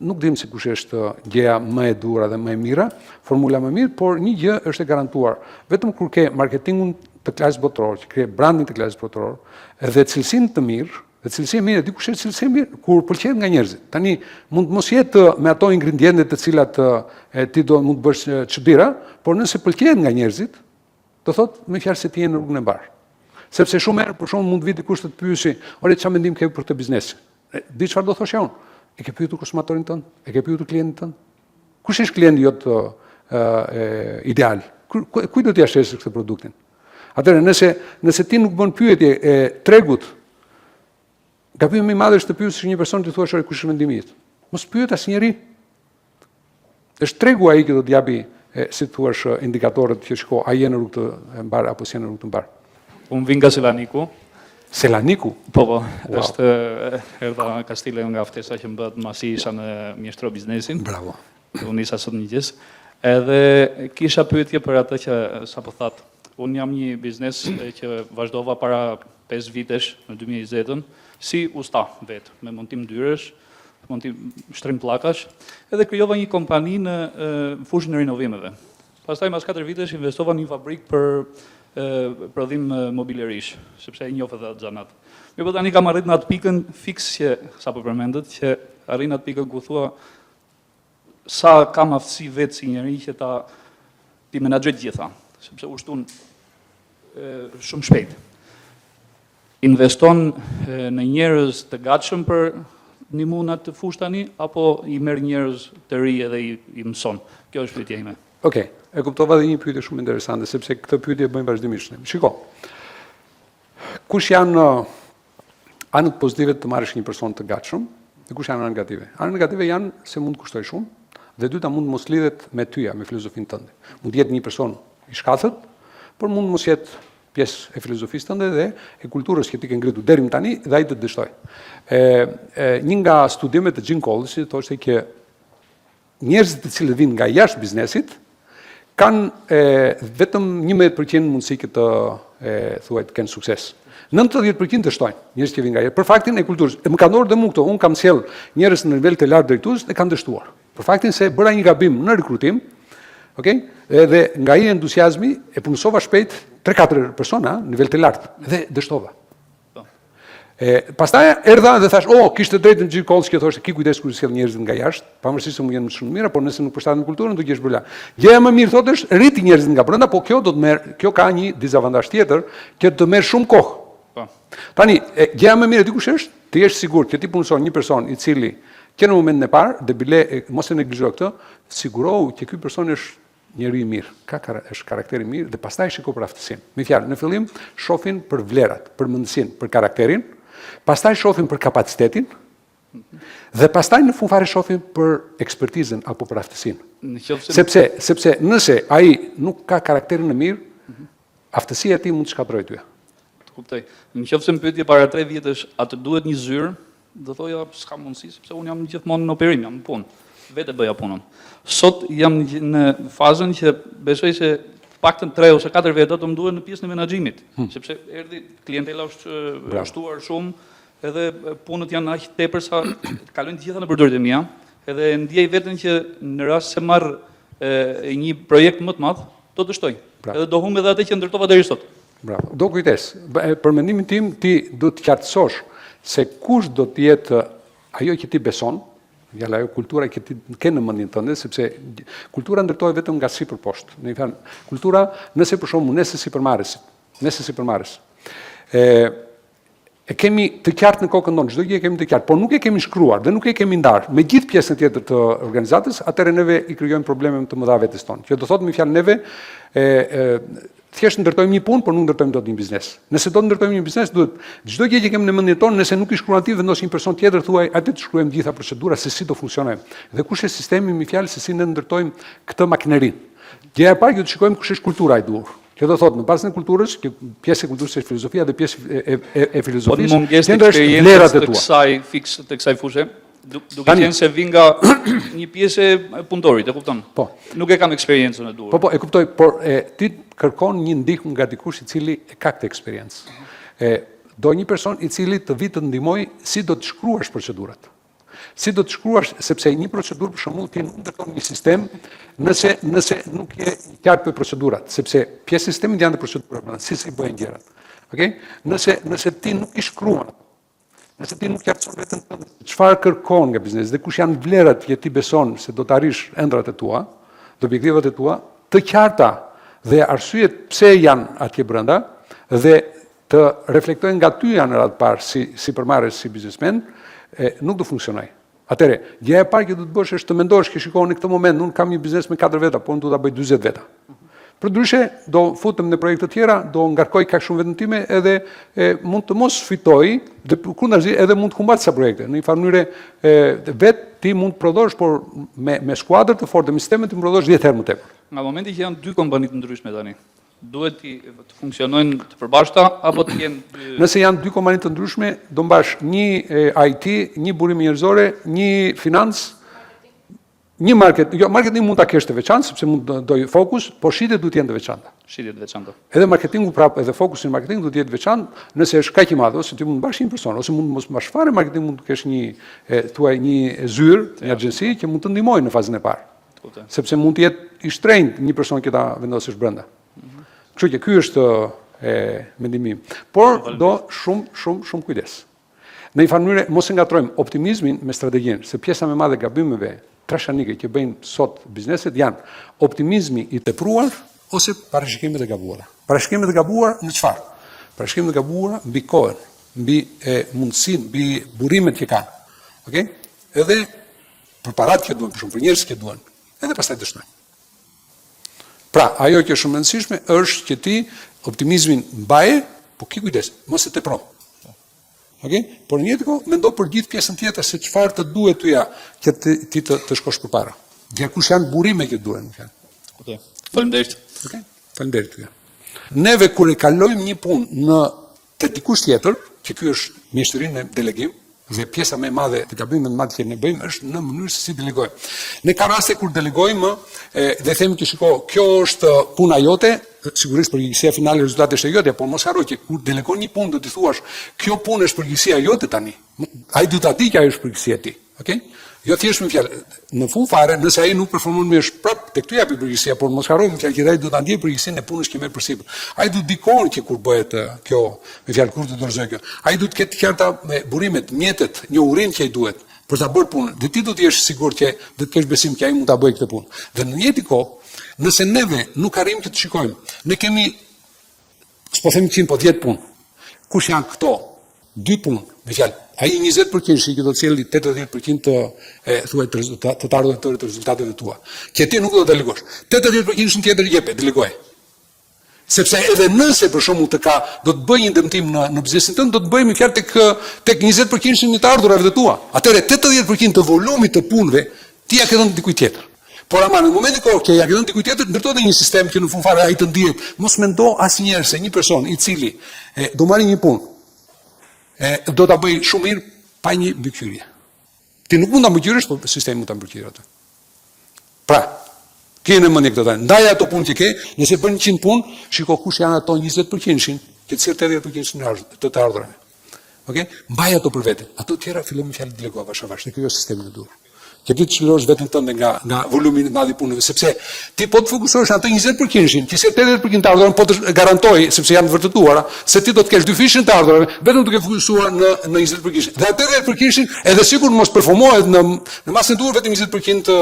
Nuk dim se kush është gjëja më e durë dhe më e mira, formula më e mirë, por një gjë është e garantuar. Vetëm kur ke marketingun të klasës botërore, që ke brandin të klasës botërore, dhe cilësinë të mirë, dhe cilësia e mirë, dikush është cilësia e mirë kur pëlqet nga njerëzit. Tani mund mos jetë me ato ingrediente të cilat ti do mund të bësh çdira, por nëse pëlqet nga njerëzit, do thotë me fjalë se ti je në rrugën e mbar. Sepse shumë herë për shkak mund vit dikush të pyesi, çfarë mendim ke për këtë biznes? Di çfarë do thoshja unë? E ke pyetur konsumatorin tënd? E ke pyetur klientin tënd? Kush është klienti jot ideal? Kujt do t'i shesësh këtë produktin? Atëherë nëse ti nuk bën pyetje e tregut, gabimi më i madh është të pyesësh një person të thuash kush është mendimi yt. Mos pyet asnjëri. Është tregu ai që do të japi, si thuash, indikatorët që shko a je në rrugë të mbar apo si je në rrugë të mbar. Unë vin nga Selaниku, Selaniku. Po, është erdha Kastile nga ftesa që më bëhet masi isha në mjeshtro biznesin. Bravo. Unë nisa sot mëngjes. Edhe kisha pyetje për atë që sapo thatë. Unë jam një biznes që vazhdova para 5 vitesh në 2020-ën si usta vetë, me montim dyresh, montim shtrim pllakash, edhe krijova një kompani në fushën e rinovimeve. Pastaj mas 4 vitesh investova në një fabrikë për prodhim mobilerish, sepse e njoh edhe atë xhanat. Po tani kam arrit në atë pikën fiks që sapo përmendët, që arrin atë pikën ku thua sa kam aftësi vetë si njeri që ti menaxhoj të gjitha, sepse ushtun shumë shpejt. Investon në njerëz të gatshëm për një munat të fush tani, apo i merr njerëz të ri edhe i mëson? Kjo është pyetja ime. Okej, e kuptova dhe një pyetje shumë interesante, sepse këtë pyetje bëjmë vazhdimisht. Shiko, kush janë anët pozitive të marrësh një person të gatshëm, dhe kush janë anët negative? Anët negative janë se mund të kushtoj shumë, dhe dyta mund mos lidhet me tyja, me filozofinë tënde. Mund të jetë një person i shkatët, por mund mos jetë pjesë e filozofisë tënde dhe e kulturës që ti ke ngritur deri më tani dhe ai të dështoj. Një nga studimet të Jim Collinsit thoshte që njerëzit të cilët vinë nga jashtë biznesit kanë vetëm 11% mundësi që të thuaj të kenë sukses. 90% dështojnë njerëz që vinë nga jashtë për faktin e kulturës. Më kanë ndodhur dhe mua këto, unë kam sjell njerëz në nivel të lartë drejtues dhe kanë dështuar. Për faktin se bëra një gabim në rekrutim, okay? Dhe nga i entuziazmi e punësova shpejt 3-4 persona në nivel të lartë dhe dështova. Pastaj erdha dhe thash, kishte drejtë në Jim Collins që thoshte, ki kujdes kur sjell njerëzit nga jashtë, pavarësisht se mund jenë shumë mirë, por nëse nuk përshtaten kulturën do gjesh bula. Gjëja më mirë thotë është rriti njerëzit nga brenda, po kjo kjo ka një dizavantazh tjetër, që të merr shumë kohë. Tani, gjëja më mirë dikush është, të jesh sigurt që ti punëson një person i cili që në momentin e parë, dhe bile mos e neglizho këtë, sigurohu që ky person është njeri i mirë, është karakteri mirë dhe pastaj shiko për aftësinë. Me fjalë, në fillim shohin për vlerat, për mendësinë, për karakterin, pastaj shohin për kapacitetin dhe pastaj në fund fare shohin për ekspertizën apo për aftësinë. Sepse nëse ai nuk ka karakterin e mirë, aftësia e tij mund të shkatërrojë ty. Kuptoj. Nëse më pyetje para 3 vjetësh, atë duhet një zyrë, do thoja s'ka mundësi sepse unë jam gjithmonë në operim, jam në punë. Vetë bëja punën. Sot jam në fazën që besoj se paktën 3 ose 4 vjet do të më duhen në pjesën e menaxhimit, sepse erdhi klientela është shtuar shumë, edhe punët janë aq tepër sa kalojnë të gjitha në përdorit e mia, edhe ndjej veten që në rast se marr një projekt më të madh, do të shtoj. Edhe do humb edhe atë që ndërtova deri sot. Bravo. Do kujdes. Për mendimin tim ti do të qartësosh se kush do të jetë ajo që ti beson, ajo kultura që ti ke në mendjen tënde, sepse kultura ndërtohet vetëm nga sipër poshtë. Në fakt, kultura, nëse për shembull nëse sipërmarrës, e kemi të qartë në kokën tonë, çdo gjë e kemi të qartë, por nuk e kemi shkruar dhe nuk e kemi ndarë me gjithë pjesën tjetër të organizatës, atëherë neve i krijojmë probleme të mëdha vetes tonë. Që do thotë me fjalë neve thjesht ndërtojmë një punë, por nuk ndërtojmë dot një biznes. Nëse do të ndërtojmë një biznes, duhet çdo gjë që kemi në mendjen tonë, nëse nuk i shkruan ti, vendos një person tjetër, thuaj, atë të shkruajmë gjitha procedura se si do funksionojmë. Dhe kush është sistemi, me fjalë se si ne ndërtojmë këtë makinerinë. Gjëja e parë që do të shikojmë kush është kultura e duhur. Kjo do thotë, në bazën e kulturës, që pjesë e kulturës është filozofia dhe pjesë e filozofisë, tjetër është vlerat e tua. Të kësaj fushë, duke qenë se vi nga një pjesë e punëtorit, e kupton? Po. Nuk e kam eksperiencën e duhur. Po, e kuptoj, por ti kërkon një ndihmë nga dikush i cili e ka këtë eksperiencë. Do një person i cili të vi të ndihmoj si do të shkruash procedurat. Si do të shkruash, sepse një procedurë për shembull ti nuk ndërton një sistem nëse nuk je i qartë për procedurat, sepse pjesë e sistemit janë të procedurat, si bëhen gjërat. Okej? Nëse ti nuk i shkruan, nëse ti nuk qartëson veten tënde, çfarë kërkon nga biznesi dhe kush janë vlerat që ti beson se do të arrish ëndrat e tua, objektivat e tua, të qarta dhe arsyet pse janë atje brenda dhe të reflektojnë nga ty janë radhë parë si përmarrës, si biznesmen, nuk do funksionojë. Atëre, gjëja e parë që do të bësh është të mendosh që shikoni në këtë moment, unë kam një biznes me 4 veta, por unë do ta bëj 40 veta. Përndryshe, do futem në projekte të tjera, do ngarkoj kaq shumë vetën time edhe mund të mos fitoj dhe kundazi edhe mund të humbas sa projekte. Në një farë mënyrë vetë ti mund të prodhosh, por me skuadër të fortë, me sisteme të prodhosh 10 herë më tepër. Nga momenti që janë 2 kompani të ndryshme tani, duhet të funksionojnë të përbashkëta apo të jenë dy... Nëse janë dy kompani të ndryshme, do mbash një IT, një burim njerëzore, një financë, një marketing. Jo, marketing mund ta kesh të veçantë sepse mund të doj fokus, por shitjet duhet të jenë të veçanta. Shitjet veçanta. Edhe marketingu prapë, edhe fokusi në marketing duhet të jetë veçantë, nëse është kaq i madh, ose ti mund të mbash një person, ose mund mos mbash fare marketing, mund të kesh një zyrë, një agjenci që mund të ndihmojë në fazën e parë. Sepse mund të jetë i shtrenjtë një person që ta vendosësh brenda. Kështu që ky është mendimi im. Por do shumë kujdes. Në një farë mënyrë mos e ngatrojmë optimizmin me strategjinë, se pjesa më e madhe e gabimeve trashanike që bëjnë sot bizneset janë optimizmi i tepruar ose parashikimet e gabuara. Parashikimet e gabuara në çfarë? Parashikimet e gabuara mbi kohën, mbi mundësinë, mbi burrimet që kanë. Okej? Edhe për paratë që duan, për shumë për njerëz që duan. Edhe pastaj dëshmojnë. Pra, ajo që është shumë e rëndësishme është që ti optimizmin mbaje, po ki kujdes, mos e tepro. Okay? Por në jetë kohë mendo për gjithë pjesën tjetër se çfarë të duhet tyja që ti të shkosh përpara. Dhe kush janë burime që duhen. Okej. Faleminderit. Okej. Faleminderit tyja. Neve kur e kalojmë një punë në te dikush tjetër, që ky është mjeshtërinë e delegim, dhe pjesa më e madhe të gabimeve më të që ne bëjmë është në mënyrë se si delegojmë. Ne ka raste kur delegojmë dhe themi që shiko, kjo është puna jote, sigurisht përgjegjësia finale e rezultateve është e jote, por mos harro që kur delegon një punë do t'i thuash, kjo punë është përgjegjësia jote tani. Ai duhet ta di që ajo është përgjegjësia e tij, okay? Jo thjesht me fjalë. Në fund fare, nëse ai nuk performon mirë, prap tek ty japi përgjegjësia, por mos harrojmë që ai duhet ta ndjejë përgjegjësinë e punës që merr përsipër. Ai duhet dikon që kur bëhet kjo, me fjalë kur të dorëzoj kjo. Ai duhet të ketë qarta me burimet, mjetet, një urinë që ai duhet për ta bërë punën. Dhe ti do të jesh sigurt që do të kesh besim që ai mund ta bëjë këtë punë. Dhe në një kohë, nëse neve nuk arrijmë që të shikojmë, ne kemi s'po themi 100, po 10 punë. Kush janë këto? 2 punë, me fjalë. Ai 20% që do të sjellë 80% të ardhurën të rezultateve tua. Që ti nuk do të delegosh. 80% tjetër jepë, delegoje. Sepse edhe nëse për shembull do të bëj një dëmtim në biznesin tënd, do të bëj me fjalë tek 20% të ardhurave të tua. Atëherë 80% të volumit të punëve ti ja ke dhënë dikujt tjetër. Por ama në momentin që ja ke dhënë dikujt tjetër, ndërtohet një sistem që në fund fare ai të ndihet. Mos mendo asnjëherë se një person i cili do marrë një punë do ta bëj shumë mirë pa një mbikëqyrje. Ti nuk mund ta mbikëqyresh, por sistemi mund ta mbikëqyrë atë. Pra, keni në mendje këtë tani. Ndaj ato punë që ke, nëse bën 100 punë, shiko kush janë ato 20%-shin, që të sjell 80% të ardhurave. Okej? Mbaj ato për vete. Ato të tjera fillojmë me fjalë delegova avash, ne kjo është sistemi i duhur. Që ti të çlirosh veten tënde nga volumi i madh i punëve, sepse ti po të fokusohesh atë 20%-shin, që se 80% të ardhurave po të garantoj, sepse janë vërtetuara, se ti do të kesh 2 fishin të ardhurave, vetëm duke fokusuar në 20%. Dhe atë 80%-shin, edhe sikur mos performohet në masën e duhur, vetëm 20%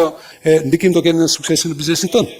ndikim do kenë në suksesin e biznesit tënd.